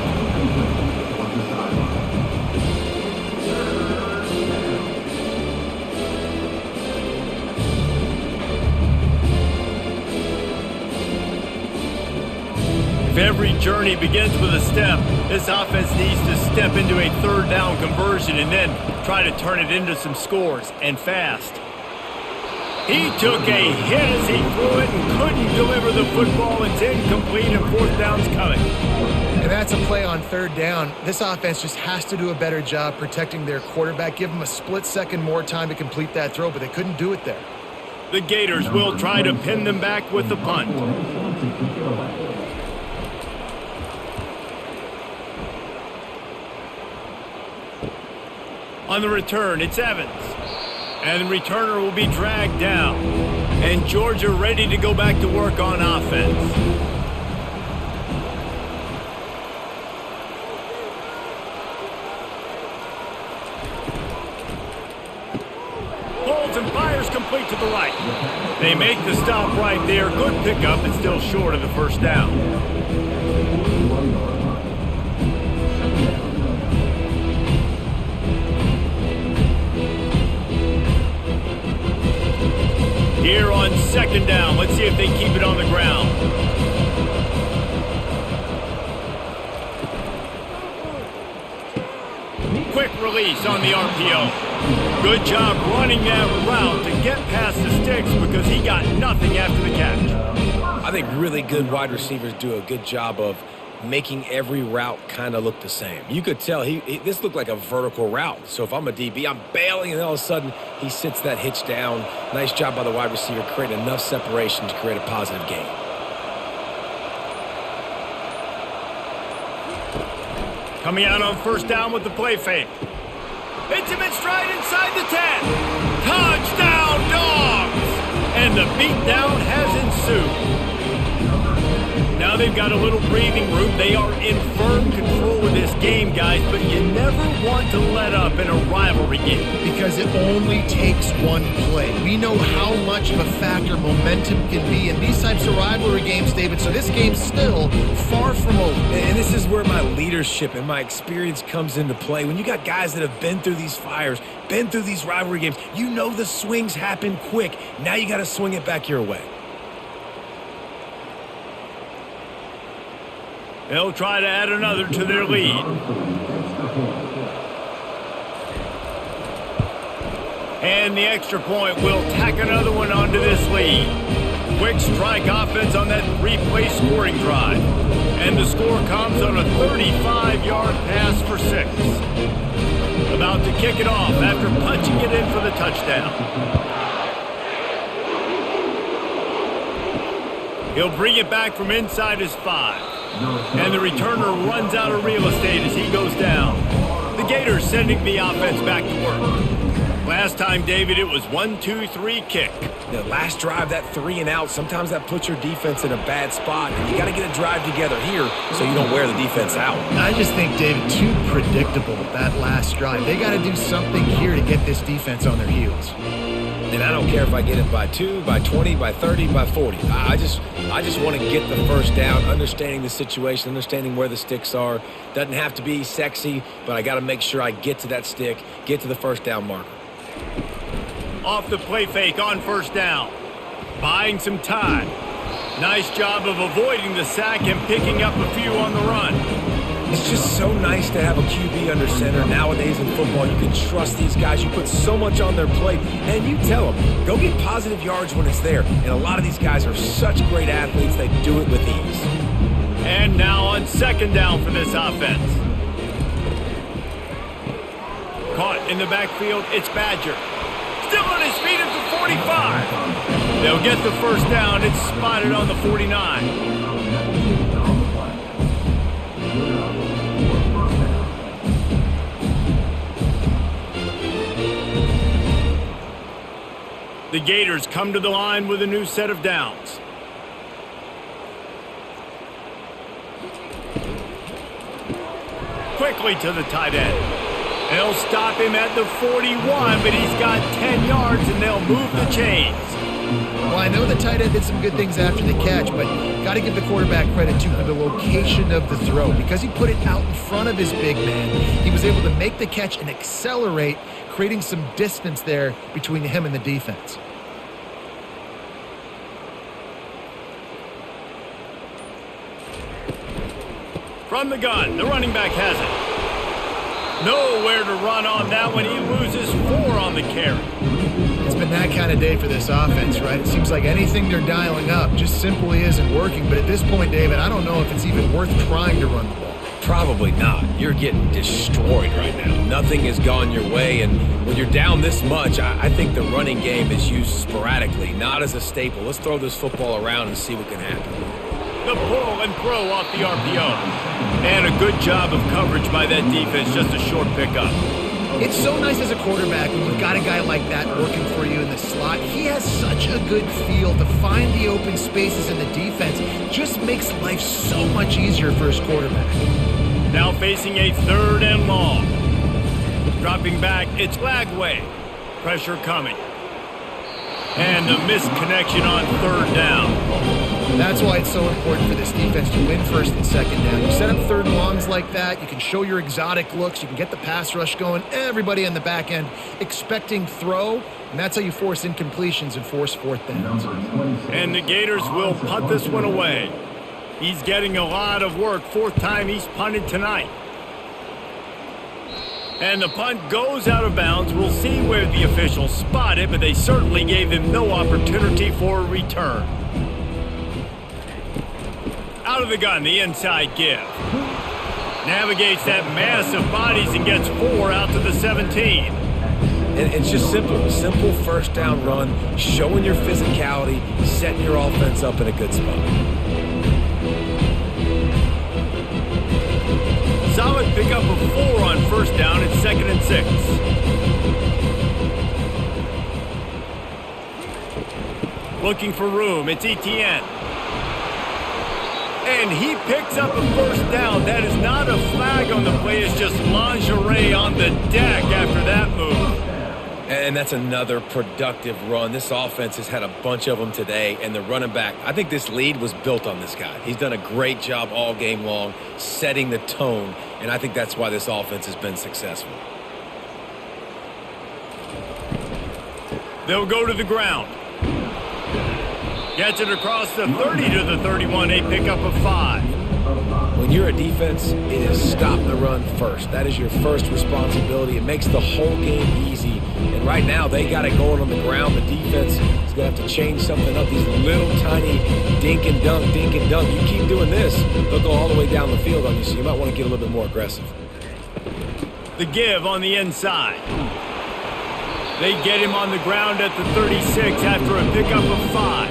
If every journey begins with a step, this offense needs to step into a third down conversion and then try to turn it into some scores, and fast. He took a hit as he threw it and couldn't deliver the football. It's incomplete and fourth down's coming. And that's a play on third down. This offense just has to do a better job protecting their quarterback. Give him a split second more time to complete that throw, but they couldn't do it there. The Gators will try to pin them back with the punt. On the return, it's Evans. And the returner will be dragged down. And Georgia ready to go back to work on offense. Holds and fires complete to the right. They make the stop right there. Good pickup, but still short of the first down. Here on second down, let's see if they keep it on the ground. Quick release on the RPO. Good job running that route to get past the sticks because he got nothing after the catch. I think really good wide receivers do a good job of making every route kind of look the same. You could tell this looked like a vertical route. So if I'm a DB, I'm bailing, and all of a sudden he sits that hitch down. Nice job by the wide receiver creating enough separation to create a positive gain. Coming out on first down with the play fake. Hits him in stride inside the 10. Touchdown, Dogs! And the beatdown has ensued. Now they've got a little breathing room. They are in firm control of this game, guys, but you never want to let up in a rivalry game. Because it only takes one play. We know how much of a factor momentum can be in these types of rivalry games, David, so this game's still far from over. And this is where my leadership and my experience comes into play. When you got guys that have been through these fires, been through these rivalry games, you know the swings happen quick. Now you got to swing it back your way. They'll try to add another to their lead. And the extra point will tack another one onto this lead. Quick strike offense on that 3-play scoring drive. And the score comes on a 35-yard pass for 6. About to kick it off after punching it in for the touchdown. He'll bring it back from inside his 5. And the returner runs out of real estate as he goes down. The Gators sending the offense back to work. Last time, David, it was 1-2-3 kick. The last drive, that 3 and out, sometimes that puts your defense in a bad spot, and you got to get a drive together here so you don't wear the defense out. I just think, David, too predictable, that last drive. They got to do something here to get this defense on their heels. And I don't care if I get it by 2, by 20, by 30, by 40. I just want to get the first down, understanding the situation, understanding where the sticks are. Doesn't have to be sexy, but I got to make sure I get to that stick, get to the first down marker. Off the play fake on first down. Buying some time. Nice job of avoiding the sack and picking up a few on the run. It's just so nice to have a QB under center. Nowadays in football, you can trust these guys. You put so much on their plate, and you tell them, go get positive yards when it's there. And a lot of these guys are such great athletes, they do it with ease. And now on second down for this offense. Caught in the backfield, it's Badger. Still on his feet at the 45. They'll get the first down. It's spotted on the 49. The Gators come to the line with a new set of downs. Quickly to the tight end. They'll stop him at the 41, but he's got 10 yards, and they'll move the chains. Well, I know the tight end did some good things after the catch, but got to give the quarterback credit, too, for the location of the throw. Because he put it out in front of his big man, he was able to make the catch and accelerate, creating some distance there between him and the defense. From the gun, the running back has it. Nowhere to run on that one. He loses 4 on the carry. It's been that kind of day for this offense, right? It seems like anything they're dialing up just simply isn't working. But at this point, David, I don't know if it's even worth trying to run the ball. Probably not. You're getting destroyed right now. Nothing has gone your way, and when you're down this much, I think the running game is used sporadically, not as a staple. Let's throw this football around and see what can happen. The pull and throw off the RPO. And a good job of coverage by that defense, just a short pickup. It's so nice as a quarterback when you've got a guy like that working for you in the slot. He has such a good feel to find the open spaces in the defense. Just makes life so much easier for his quarterback. Now facing a 3rd and long. Dropping back, it's Lagway. Pressure coming. And the missed connection on 3rd down. That's why it's so important for this defense to win 1st and 2nd down. You set up 3rd and longs like that, you can show your exotic looks, you can get the pass rush going, everybody on the back end expecting throw, and that's how you force incompletions and force 4th downs. And the Gators will punt this one away. He's getting a lot of work. 4th time he's punted tonight. And the punt goes out of bounds. We'll see where the officials spot it, but they certainly gave him no opportunity for a return. Out of the gun, the inside give. Navigates that mass of bodies and gets 4 out to the 17. And it's just simple. Simple first down run, showing your physicality, setting your offense up in a good spot. Solid pickup of 4 on first down. It's 2nd and 6. Looking for room. It's Etienne. And he picks up a first down. That is not a flag on the play. It's just lingerie on the deck after that move. And that's another productive run. This offense has had a bunch of them today, and the running back, I think this lead was built on this guy. He's done a great job all game long, setting the tone, and I think that's why this offense has been successful. They'll go to the ground. Gets it across the 30 to the 31, a pickup of 5. When you're a defense, it is stop the run first. That is your first responsibility. It makes the whole game easy. And right now, they got it going on the ground. The defense is going to have to change something up. These little tiny dink and dunk, dink and dunk. You keep doing this, they'll go all the way down the field on you, so you might want to get a little bit more aggressive. The give on the inside. They get him on the ground at the 36 after a pickup of 5.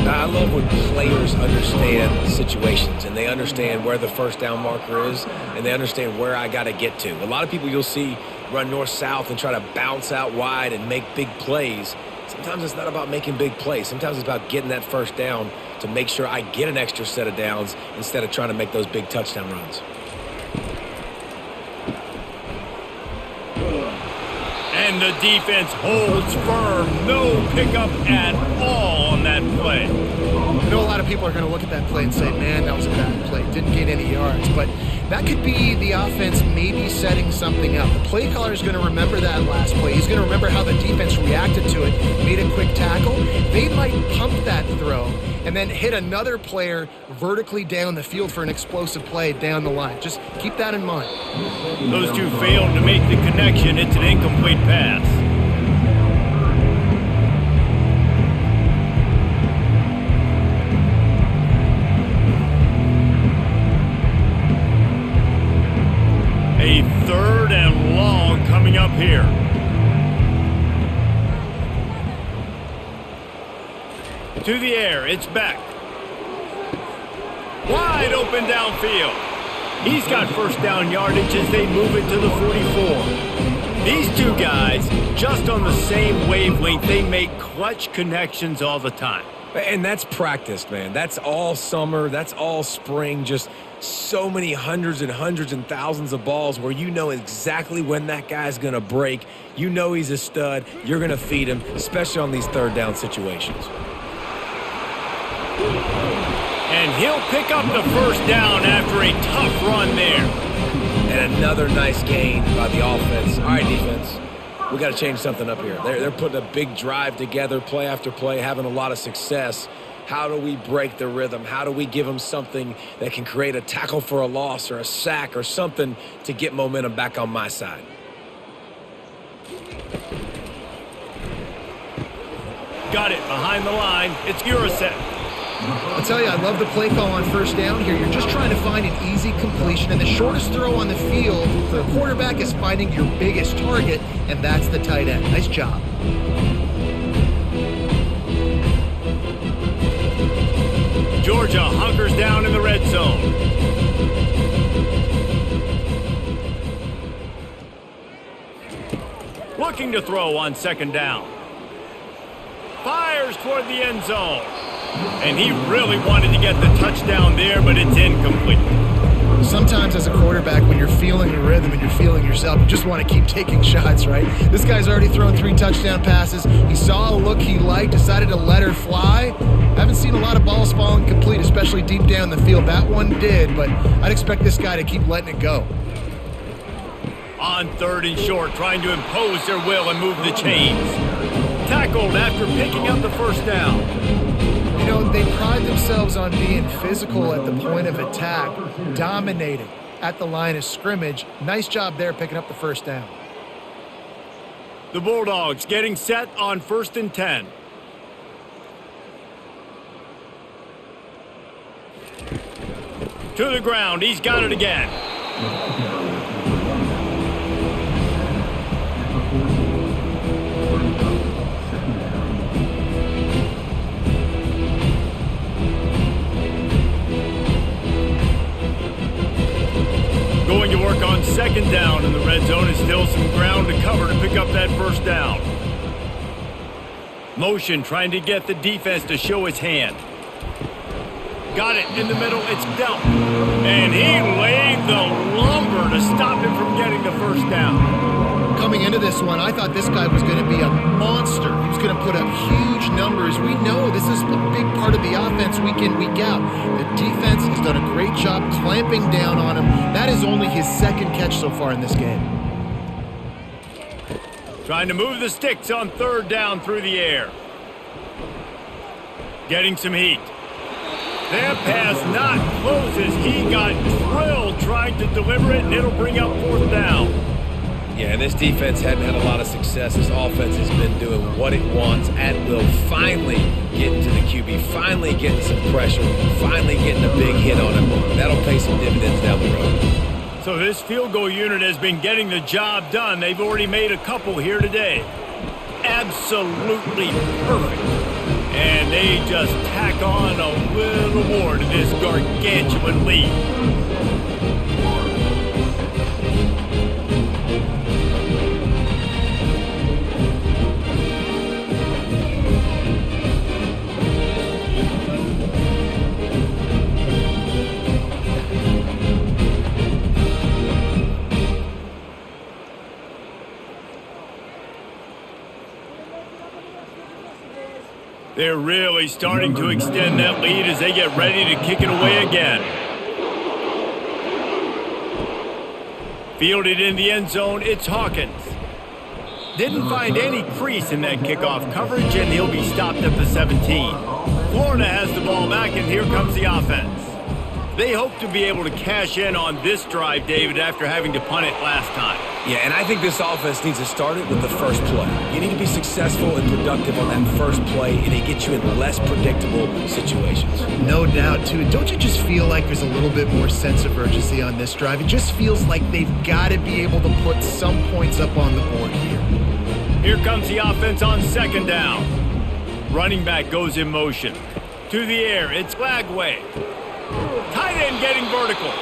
I love when players understand situations and they understand where the first down marker is and they understand where I got to get to. A lot of people you'll see run north-south and try to bounce out wide and make big plays. Sometimes it's not about making big plays. Sometimes it's about getting that first down to make sure I get an extra set of downs instead of trying to make those big touchdown runs. And the defense holds firm. No pickup at all on that play. I know a lot of people are going to look at that play and say, man, that was a bad play. Didn't get any yards. But that could be the offense maybe setting something up. The play caller is going to remember that last play. He's going to remember how the defense reacted to it, made a quick tackle. They might pump that throw and then hit another player vertically down the field for an explosive play down the line. Just keep that in mind. Those two failed to make the connection. It's an incomplete pass. A 3rd and long coming up here. To the air, it's back. Wide open downfield. He's got first down yardage as they move it to the 44. These two guys, just on the same wavelength, they make clutch connections all the time. And that's practiced, man. That's all summer. That's all spring. Just so many hundreds and thousands of balls where you know exactly when that guy's going to break. You know he's a stud. You're going to feed him, especially on these 3rd down situations. And he'll pick up the first down after a tough run there. And another nice gain by the offense. All right, defense. We got to change something up here. They're putting a big drive together, play after play, having a lot of success. How do we break the rhythm? How do we give them something that can create a tackle for a loss or a sack or something to get momentum back on my side? Got it behind the line. It's Urasek. I'll tell you, I love the play call on first down here. You're just trying to find an easy completion, and the shortest throw on the field for the quarterback is finding your biggest target, and that's the tight end. Nice job. Georgia hunkers down in the red zone. Looking to throw on 2nd down. Fires toward the end zone. And he really wanted to get the touchdown there, but it's incomplete. Sometimes as a quarterback, when you're feeling the rhythm and you're feeling yourself, you just want to keep taking shots, right? This guy's already thrown 3 touchdown passes. He saw a look he liked, decided to let her fly. Haven't seen a lot of balls falling complete, especially deep down the field. That one did, but I'd expect this guy to keep letting it go. On 3rd and short, trying to impose their will and move the chains. Tackled after picking up the first down. You know, they pride themselves on being physical at the point of attack, dominating at the line of scrimmage. Nice job there picking up the first down. The Bulldogs getting set on 1st and 10. To the ground, he's got it again. Going to work on 2nd down in the red zone. Is still some ground to cover to pick up that first down. Motion trying to get the defense to show his hand. Got it in the middle. It's dealt. And he laid the lumber to stop him from getting the first down. Coming into this one, I thought this guy was going to be a monster. He was going to put up huge numbers. We know this is a big part of the offense week in, week out. The defense has done a great job clamping down on him. That is only his 2nd catch so far in this game. Trying to move the sticks on 3rd down through the air. Getting some heat. That pass not closes. He got drilled trying to deliver it, and it'll bring up 4th down. Yeah, and this defense hadn't had a lot of success. This offense has been doing what it wants at will. Finally getting to the QB, finally getting some pressure, finally getting a big hit on him. That'll pay some dividends down the road. So this field goal unit has been getting the job done. They've already made a couple here today. Absolutely perfect. And they just tack on a little more to this gargantuan lead. They're really starting to extend that lead as they get ready to kick it away again. Fielded in the end zone, it's Hawkins. Didn't find any crease in that kickoff coverage, and he'll be stopped at the 17. Florida has the ball back, and here comes the offense. They hope to be able to cash in on this drive, David, after having to punt it last time. Yeah, and I think this offense needs to start it with the first play. You need to be successful and productive on that first play, and it gets you in less predictable situations. No doubt, too. Don't you just feel like there's a little bit more sense of urgency on this drive? It just feels like they've got to be able to put some points up on the board here. Here comes the offense on second down. Running back goes in motion. To the air, it's Lagway. Tight end getting vertical.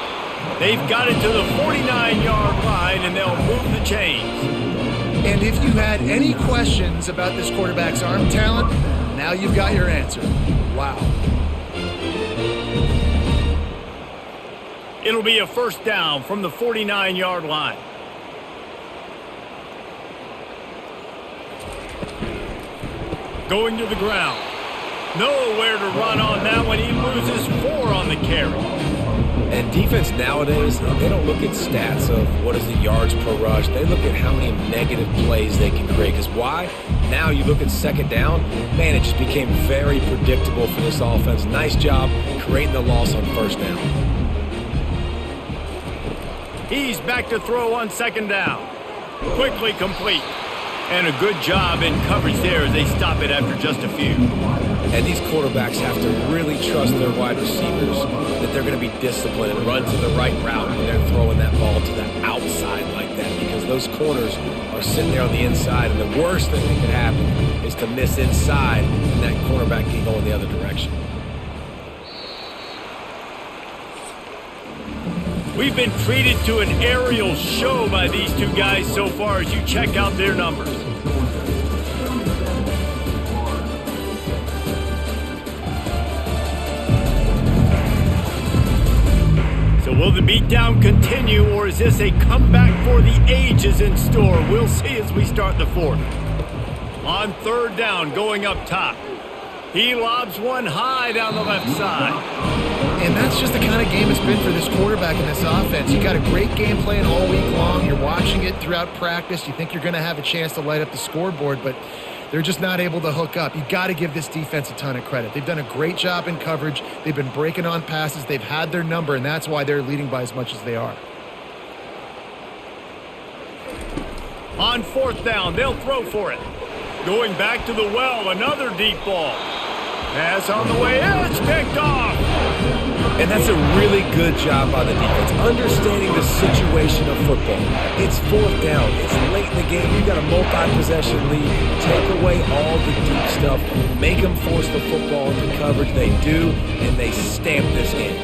They've got it to the 49-yard line, and they'll move the chains. And if you had any questions about this quarterback's arm talent, now you've got your answer. Wow. It'll be a first down from the 49-yard line. Going to the ground. Nowhere to run on that one. He loses 4 on the carry. And defense nowadays, they don't look at stats of what is the yards per rush. They look at how many negative plays they can create. Because why? Now you look at second down, man, it just became very predictable for this offense. Nice job creating the loss on first down. He's back to throw on second down. Quickly complete. And a good job in coverage there as they stop it after just a few. And these quarterbacks have to really trust their wide receivers that they're going to be disciplined and run to the right route when they're throwing that ball to the outside like that, because those corners are sitting there on the inside, and the worst thing that could happen is to miss inside and that cornerback can go in the other direction. We've been treated to an aerial show by these two guys so far as you check out their numbers. So will the beatdown continue, or is this a comeback for the ages in store? We'll see as we start the fourth. On third down, going up top. He lobs one high down the left side. And that's just the kind of game it's been for this quarterback and this offense. You got a great game plan all week long. You're watching it throughout practice. You think you're going to have a chance to light up the scoreboard, but they're just not able to hook up. You got to give this defense a ton of credit. They've done a great job in coverage. They've been breaking on passes. They've had their number, and that's why they're leading by as much as they are. On fourth down, they'll throw for it. Going back to the well, another deep ball. Pass on the way in, it's picked off. And that's a really good job by the defense, understanding the situation of football. It's fourth down. It's late in the game. You've got a multi-possession lead. Take away all the deep stuff. Make them force the football into coverage. They do, and they stamp this game.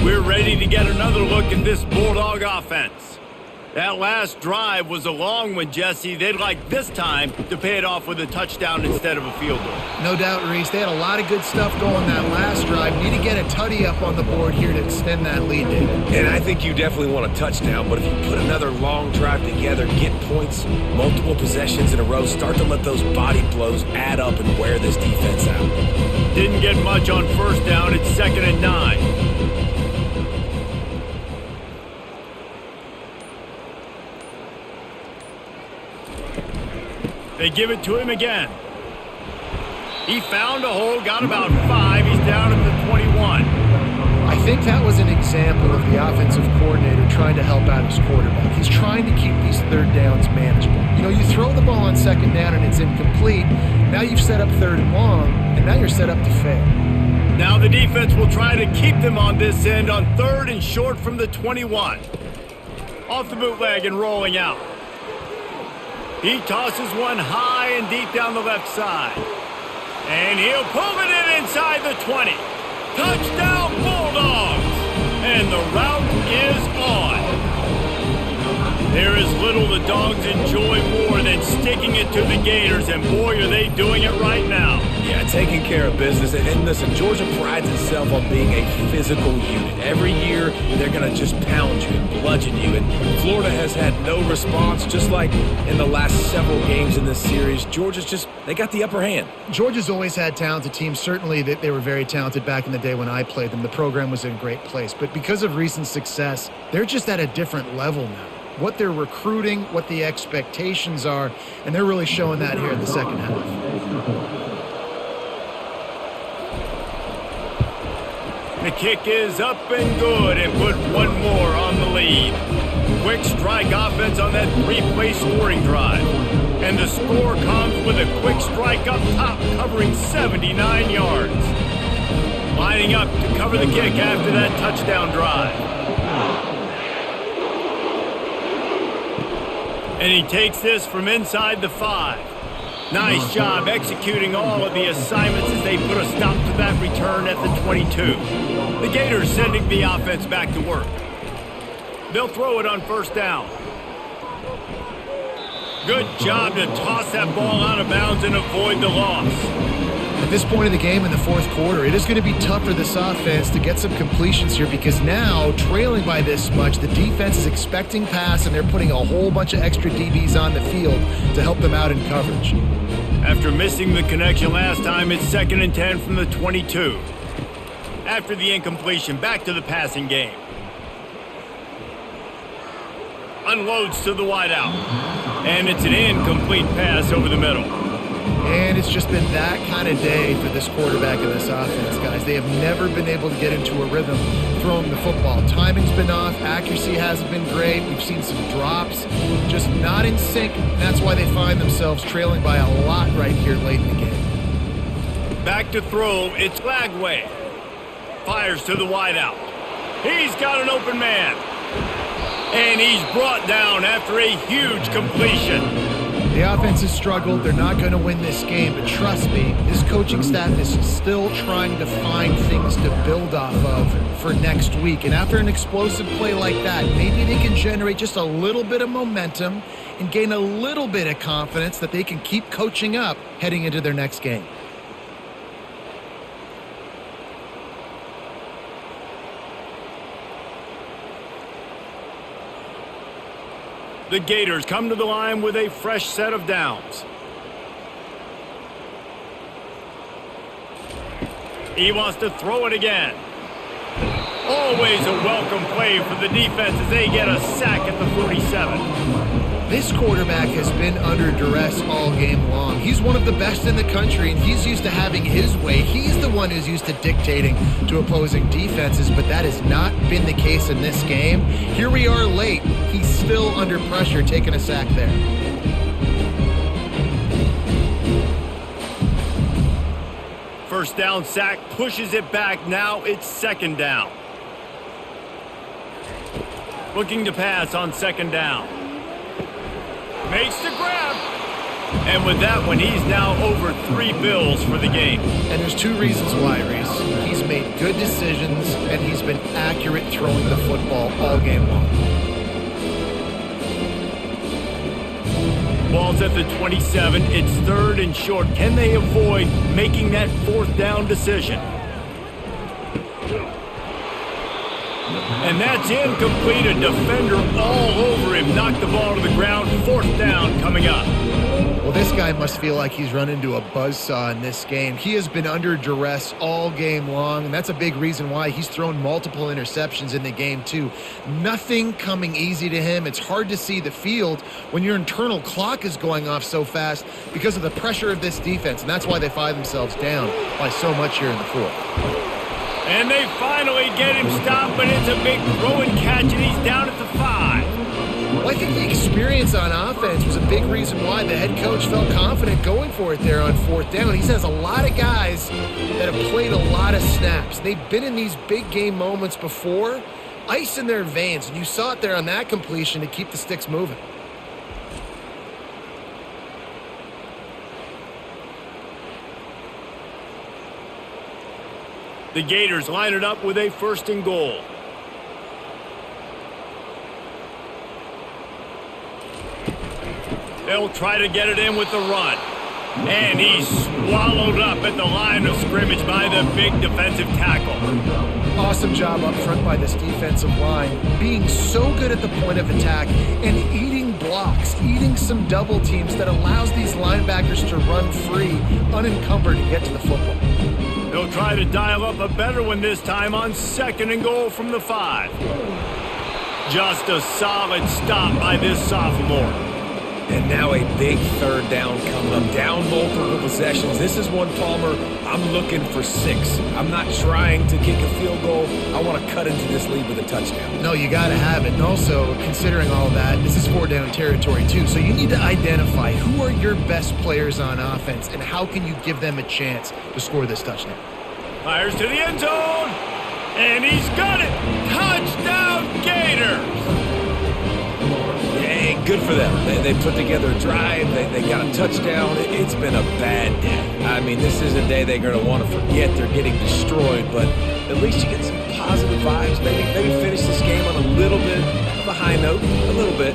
We're ready to get another look at this Bulldog offense. That last drive was a long one, Jesse. They'd like this time to pay it off with a touchdown instead of a field goal. No doubt, Reese. They had a lot of good stuff going that last drive. Need to get a tutty up on the board here to extend that lead, David. And I think you definitely want a touchdown, but if you put another long drive together, get points, multiple possessions in a row, start to let those body blows add up and wear this defense out. Didn't get much on first down. It's 2nd and 9. They give it to him again. He found a hole, got about 5. He's down at the 21. I think that was an example of the offensive coordinator trying to help out his quarterback. He's trying to keep these third downs manageable. You know, you throw the ball on second down and it's incomplete. Now you've set up third and long, and now you're set up to fail. Now the defense will try to keep them on this end on third and short from the 21. Off the bootleg and rolling out. He tosses one high and deep down the left side. And he'll pull it in inside the 20. Touchdown Bulldogs! And the route is on. There is little the Dogs enjoy more than sticking it to the Gators, and boy, are they doing it right now. Yeah, taking care of business. And listen, Georgia prides itself on being a physical unit. Every year, they're going to just pound you and bludgeon you. And Florida has had no response, just like in the last several games in this series. Georgia's just, they got the upper hand. Georgia's always had talented teams. Certainly, they were very talented back in the day when I played them. The program was in a great place. But because of recent success, they're just at a different level now. What they're recruiting, what the expectations are, and they're really showing that here in the second half. The kick is up and good and put one more on the lead. Quick strike offense on that three-play scoring drive. And the score comes with a quick strike up top covering 79 yards. Lining up to cover the kick after that touchdown drive. And he takes this from inside the 5. Nice job executing all of the assignments as they put a stop to that return at the 22. The Gators sending the offense back to work. They'll throw it on first down. Good job to toss that ball out of bounds and avoid the loss. At this point in the game in the fourth quarter, it is going to be tough for this offense to get some completions here because now, trailing by this much, the defense is expecting pass and they're putting a whole bunch of extra DBs on the field to help them out in coverage. After missing the connection last time, it's 2nd and 10 from the 22. After the incompletion, back to the passing game. Unloads to the wideout. And it's an incomplete pass over the middle. And it's just been that kind of day for this quarterback and this offense, guys. They have never been able to get into a rhythm throwing the football. Timing's been off. Accuracy hasn't been great. We've seen some drops. Just not in sync. And that's why they find themselves trailing by a lot right here late in the game. Back to throw. It's Lagway. Fires to the wideout. He's got an open man. And he's brought down after a huge completion. The offense has struggled. They're not going to win this game, but trust me, this coaching staff is still trying to find things to build off of for next week. And after an explosive play like that, maybe they can generate just a little bit of momentum and gain a little bit of confidence that they can keep coaching up heading into their next game. The Gators come to the line with a fresh set of downs. He wants to throw it again. Always a welcome play for the defense as they get a sack at the 47. This quarterback has been under duress all game long. He's one of the best in the country, and he's used to having his way. He's the one who's used to dictating to opposing defenses, but that has not been the case in this game. Here we are late. He's still under pressure, taking a sack there. First down sack, pushes it back. Now it's 2nd down. Looking to pass on 2nd down. Makes the grab. And with that one, he's now over 3 bills for the game. And there's 2 reasons why, Reese. He's made good decisions, and he's been accurate throwing the football all game long. Ball's at the 27. It's 3rd and short. Can they avoid making that 4th down decision? And that's incomplete. A defender all over him. Knocked the ball to the ground. 4th down coming up. Well, this guy must feel like he's run into a buzzsaw in this game. He has been under duress all game long, and that's a big reason why he's thrown multiple interceptions in the game, too. Nothing coming easy to him. It's hard to see the field when your internal clock is going off so fast because of the pressure of this defense, and that's why they find themselves down by so much here in the 4th. And they finally get him stopped, but it's a big throw and catch, and he's down at the 5. Well, I think the experience on offense was a big reason why the head coach felt confident going for it there on 4th down. He says a lot of guys that have played a lot of snaps. They've been in these big game moments before, ice in their veins, and you saw it there on that completion to keep the sticks moving. The Gators line it up with a 1st and goal. They'll try to get it in with the run. And he's swallowed up at the line of scrimmage by the big defensive tackle. Awesome job up front by this defensive line, being so good at the point of attack and eating blocks, eating some double teams that allows these linebackers to run free, unencumbered, and get to the football. They'll try to dial up a better one this time on 2nd and goal from the 5. Just a solid stop by this sophomore. And now a big 3rd down coming up. Down multiple possessions. This is one, Palmer, I'm looking for 6. I'm not trying to kick a field goal. I want to cut into this lead with a touchdown. No, you got to have it. And also, considering all that, this is 4-down territory too. So you need to identify who are your best players on offense and how can you give them a chance to score this touchdown. Fires to the end zone. And he's got it. Touchdown, Gators. Hey, good for them. They put together a drive. They got a touchdown. It's been a bad day. I mean, this is a day they're going to want to forget. They're getting destroyed, but at least you get some positive vibes. Maybe finish this game on a little bit of a high note. A little bit.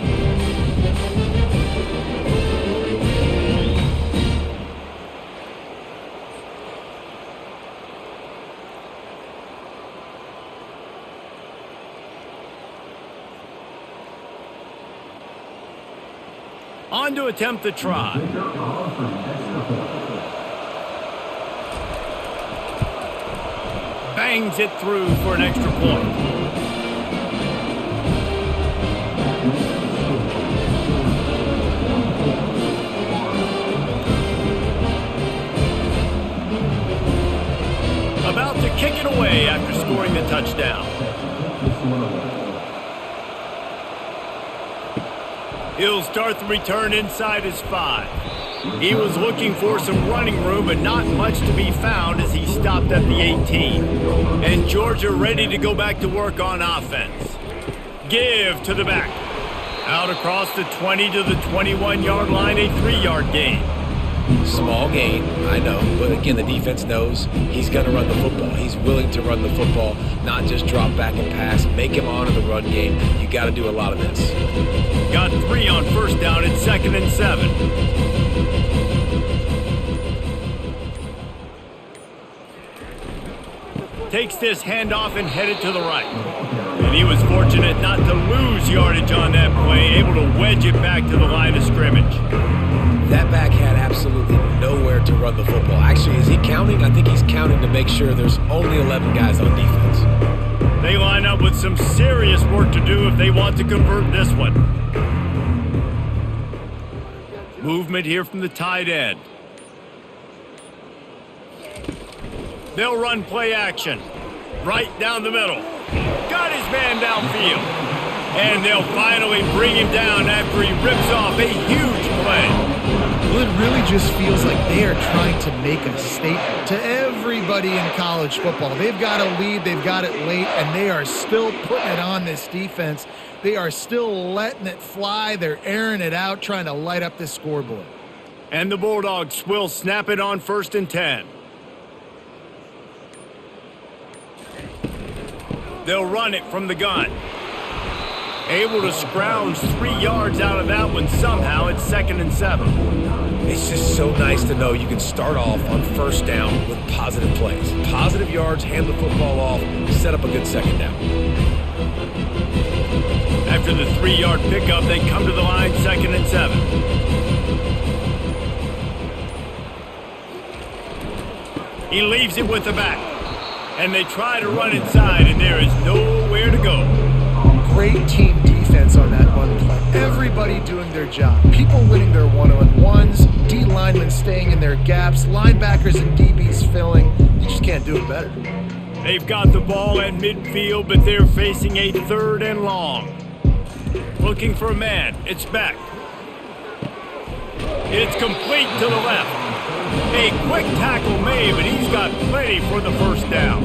On to attempt the try. Bangs it through for an extra point. About to kick it away after scoring the touchdown. He'll start the return inside his 5. He was looking for some running room, but not much to be found as he stopped at the 18. And Georgia ready to go back to work on offense. Give to the back. Out across the 20 to the 21-yard line, a 3-yard gain. Small gain, I know, but again, the defense knows he's going to run the football. He's willing to run the football, not just drop back and pass. Make him honor the run game. You got to do a lot of this. Got 3 on 1st down at 2nd and 7. Takes this handoff and headed to the right. And he was fortunate not to lose yardage on that play, able to wedge it back to the line of scrimmage. That back had absolutely nowhere to run the football. Actually, is he counting? I think he's counting to make sure there's only 11 guys on defense. They line up with some serious work to do if they want to convert this one. Movement here from the tight end. They'll run play action. Right down the middle. Got his man downfield. And they'll finally bring him down after he rips off a huge play. Well, it really just feels like they are trying to make a statement to everybody in college football. They've got a lead, they've got it late, and they are still putting it on this defense. They are still letting it fly. They're airing it out, trying to light up this scoreboard. And the Bulldogs will snap it on 1st and 10. They'll run it from the gun. Able to scrounge 3 yards out of that one somehow at 2nd and 7. It's just so nice to know you can start off on 1st down with positive plays. Positive yards, hand the football off, set up a good 2nd down. After the 3-yard pickup, they come to the line 2nd and 7. He leaves it with the back. And they try to run inside, and there is nowhere to go. Great team defense on that one play. Everybody doing their job. People winning their one-on-ones, D linemen staying in their gaps, linebackers and DBs filling. You just can't do it better. They've got the ball at midfield, but they're facing a 3rd and long. Looking for a man. It's back. It's complete to the left. A quick tackle made, but he's got plenty for the 1st down.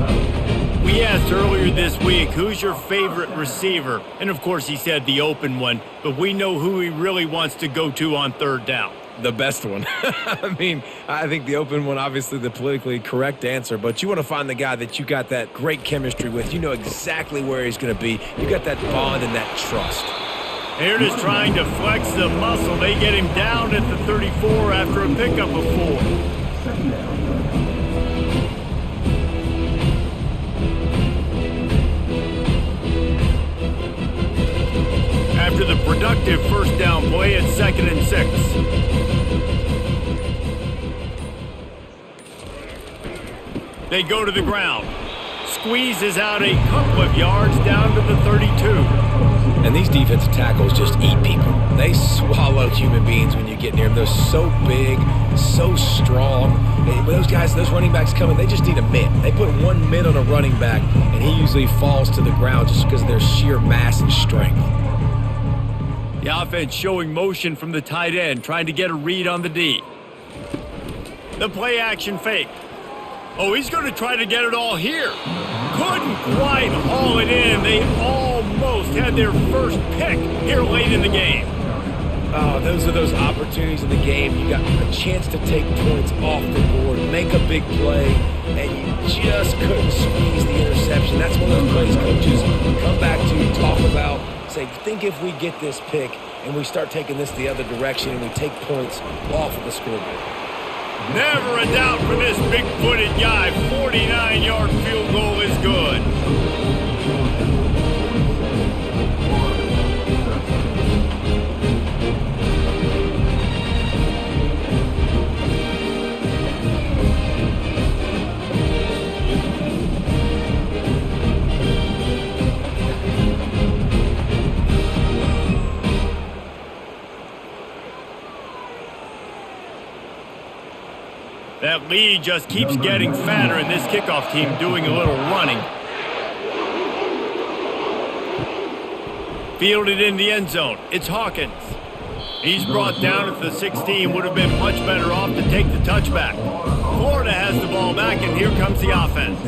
We asked earlier this week, who's your favorite receiver? And of course he said the open one, but we know who he really wants to go to on 3rd down. The best one. I mean, I think the open one, obviously the politically correct answer, but you want to find the guy that you got that great chemistry with. You know exactly where he's going to be. You got that bond and that trust. Here it is trying to flex the muscle. They get him down at the 34 after a pickup of 4. After the productive first down play, it's 2nd and 6. They go to the ground. Squeezes out a couple of yards down to the 32. And these defensive tackles just eat people. They swallow human beings when you get near them. They're so big, so strong. When those guys, those running backs come in, they just need a mitt. They put one mitt on a running back, and he usually falls to the ground just because of their sheer mass and strength. The offense showing motion from the tight end, trying to get a read on the D. The play action fake. Oh, he's going to try to get it all here. Couldn't quite haul it in. They almost had their first pick here late in the game. Oh, those are those opportunities in the game. You got a chance to take points off the board, make a big play, and you just couldn't squeeze the interception. That's one of those plays coaches come back to talk about, say, think if we get this pick and we start taking this the other direction and we take points off of the scoreboard. Never a doubt for this big-footed guy. 49-yard field goal is good. That lead just keeps getting fatter, and this kickoff team doing a little running. Fielded in the end zone. It's Hawkins. He's brought down at the 16. Would have been much better off to take the touchback. Florida has the ball back, and here comes the offense.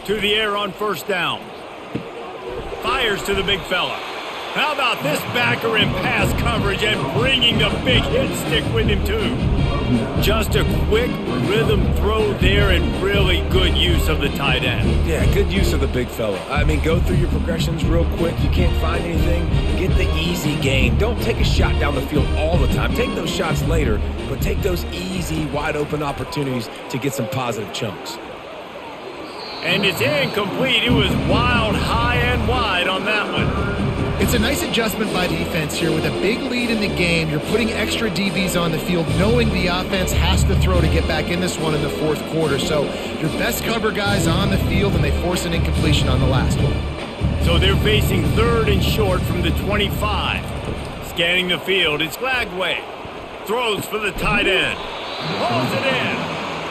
To the air on first down. Fires to the big fella. How about this backer in pass coverage and bringing the big hit stick with him, too? Just a quick rhythm throw there and really good use of the tight end. Yeah, good use of the big fella. I mean, go through your progressions real quick. You can't find anything, get the easy gain. Don't take a shot down the field all the time. Take those shots later, but take those easy, wide-open opportunities to get some positive chunks. And it's incomplete. It was wild, high and wide on that one. It's a nice adjustment by defense here. With a big lead in the game, you're putting extra DBs on the field, knowing the offense has to throw to get back in this one in the fourth quarter. So your best cover guys on the field, and they force an incompletion on the last one. So they're facing 3rd and short from the 25. Scanning the field, it's Glagway. Throws for the tight end. Pulls it in.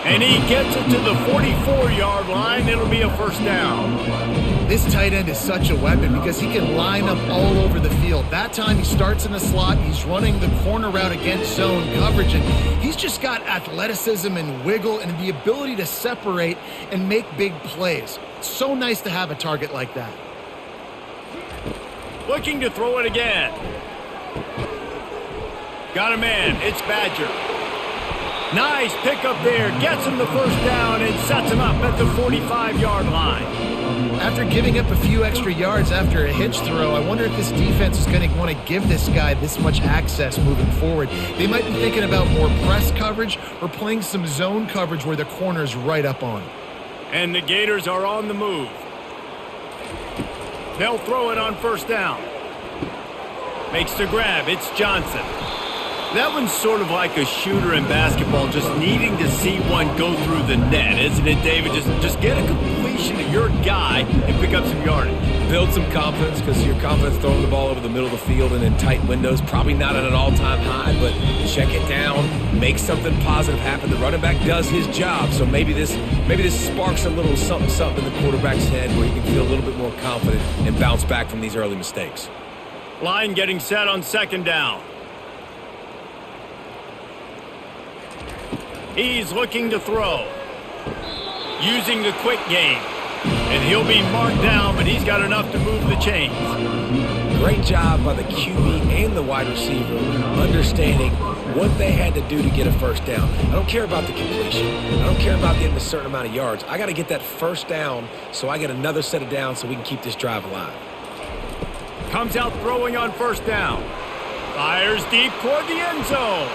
And he gets it to the 44-yard line. It'll be a first down. This tight end is such a weapon because he can line up all over the field. That time he starts in the slot. He's running the corner route against zone coverage. And he's just got athleticism and wiggle and the ability to separate and make big plays. It's so nice to have a target like that. Looking to throw it again. Got a man. It's Badger. Nice pickup there. Gets him the first down and sets him up at the 45-yard line. After giving up a few extra yards after a hitch throw, I wonder if this defense is going to want to give this guy this much access moving forward. They might be thinking about more press coverage or playing some zone coverage where the corner's right up on him. And the Gators are on the move. They'll throw it on first down. Makes the grab. It's Johnson. That one's sort of like a shooter in basketball, just needing to see one go through the net, isn't it, David? Just get a completion to your guy and pick up some yardage. Build some confidence, because your confidence throwing the ball over the middle of the field and in tight windows, probably not at an all-time high, but check it down, make something positive happen. The running back does his job, so maybe this sparks a little something in the quarterback's head where he can feel a little bit more confident and bounce back from these early mistakes. Line getting set on second down. He's looking to throw. Using the quick game. And he'll be marked down, but he's got enough to move the chains. Great job by the QB and the wide receiver understanding what they had to do to get a first down. I don't care about the completion. I don't care about getting a certain amount of yards. I got to get that first down so I get another set of downs so we can keep this drive alive. Comes out throwing on first down. Fires deep toward the end zone.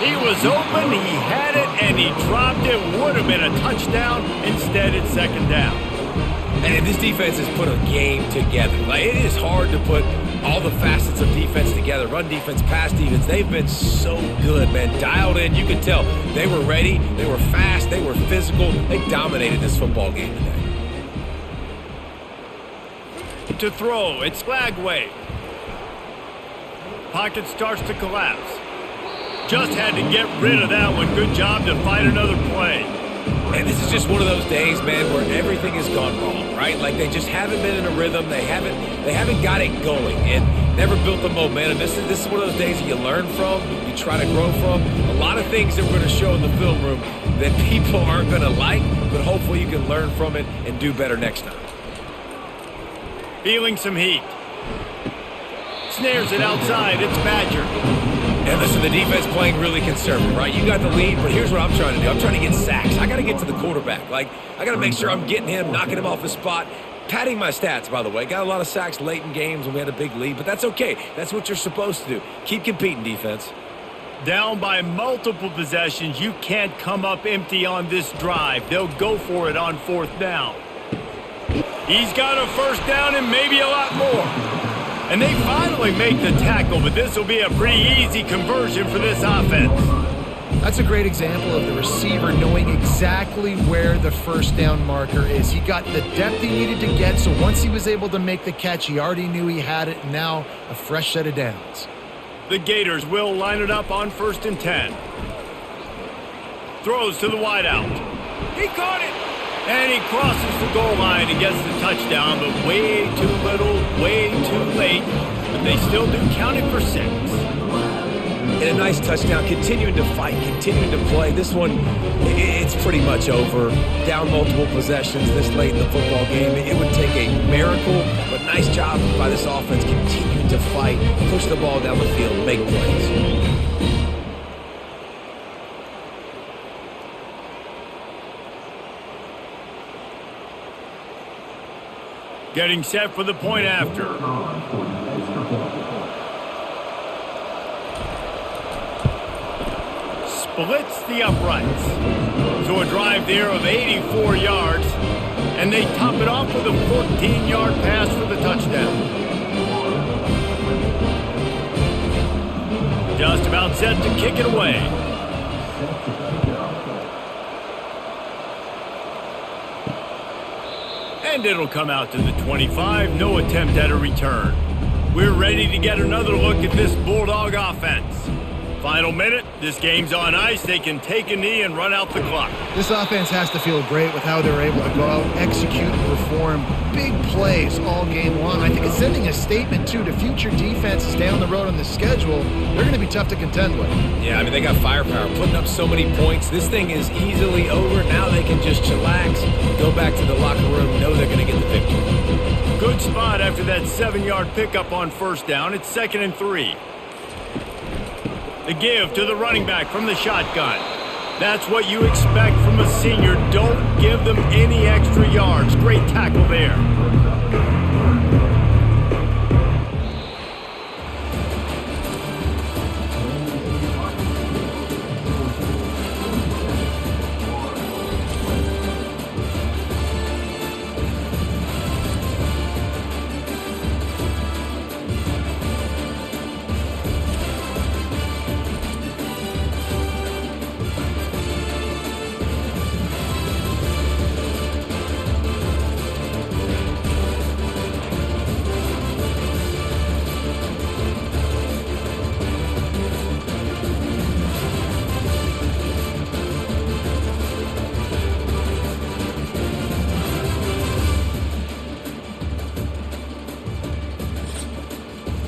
He was open, he had it, and he dropped it. Would have been a touchdown. Instead, it's second down. And this defense has put a game together. Like, it is hard to put all the facets of defense together. Run defense, pass defense. They've been so good, man. Dialed in. You could tell they were ready. They were fast. They were physical. They dominated this football game today. To throw, it's Flagway. Pocket starts to collapse. Just had to get rid of that one. Good job to fight another play. And this is just one of those days, man, where everything has gone wrong, right? Like, they just haven't been in a rhythm. They haven't got it going and never built the momentum. This is one of those days that you learn from, you try to grow from. A lot of things that we're going to show in the film room that people aren't going to like, but hopefully you can learn from it and do better next time. Feeling some heat. Snares it outside. It's Badger. And listen, the defense playing really conservative, right? You got the lead, but here's what I'm trying to do. I'm trying to get sacks. I got to get to the quarterback. Like, I got to make sure I'm getting him, knocking him off his spot. Padding my stats, by the way. Got a lot of sacks late in games when we had a big lead, but that's okay. That's what you're supposed to do. Keep competing, defense. Down by multiple possessions. You can't come up empty on this drive. They'll go for it on fourth down. He's got a first down and maybe a lot more. And they finally make the tackle, but this will be a pretty easy conversion for this offense. That's a great example of the receiver knowing exactly where the first down marker is. He got the depth he needed to get, so once he was able to make the catch, he already knew he had it, and now a fresh set of downs. The Gators will line it up on 1st and 10. Throws to the wideout. He caught it! And he crosses the goal line and gets the touchdown, but way too little, way too late. But they still do count it for 6. And a nice touchdown, continuing to fight, continuing to play. This one, it's pretty much over. Down multiple possessions this late in the football game. It would take a miracle, but nice job by this offense continuing to fight, push the ball down the field, make plays. Getting set for the point after. Splits the uprights. So a drive there of 84 yards. And they top it off with a 14-yard pass for the touchdown. Just about set to kick it away. And it'll come out to the 25. No attempt at a return. We're ready to get another look at this Bulldog offense. Final minute. This game's on ice. They can take a knee and run out the clock. This offense has to feel great with how they're able to go out, execute, and perform big plays all game long. I think it's sending a statement, too, to future defenses down the road on the schedule. They're going to be tough to contend with. Yeah, I mean, they got firepower, putting up so many points. This thing is easily over. Now they can just chillax, go back to the locker room, know they're going to get the victory. Good spot after that 7-yard pickup on first down. It's 2nd and 3. The give to the running back from the shotgun. That's what you expect from a senior. Don't give them any extra yards. Great tackle there.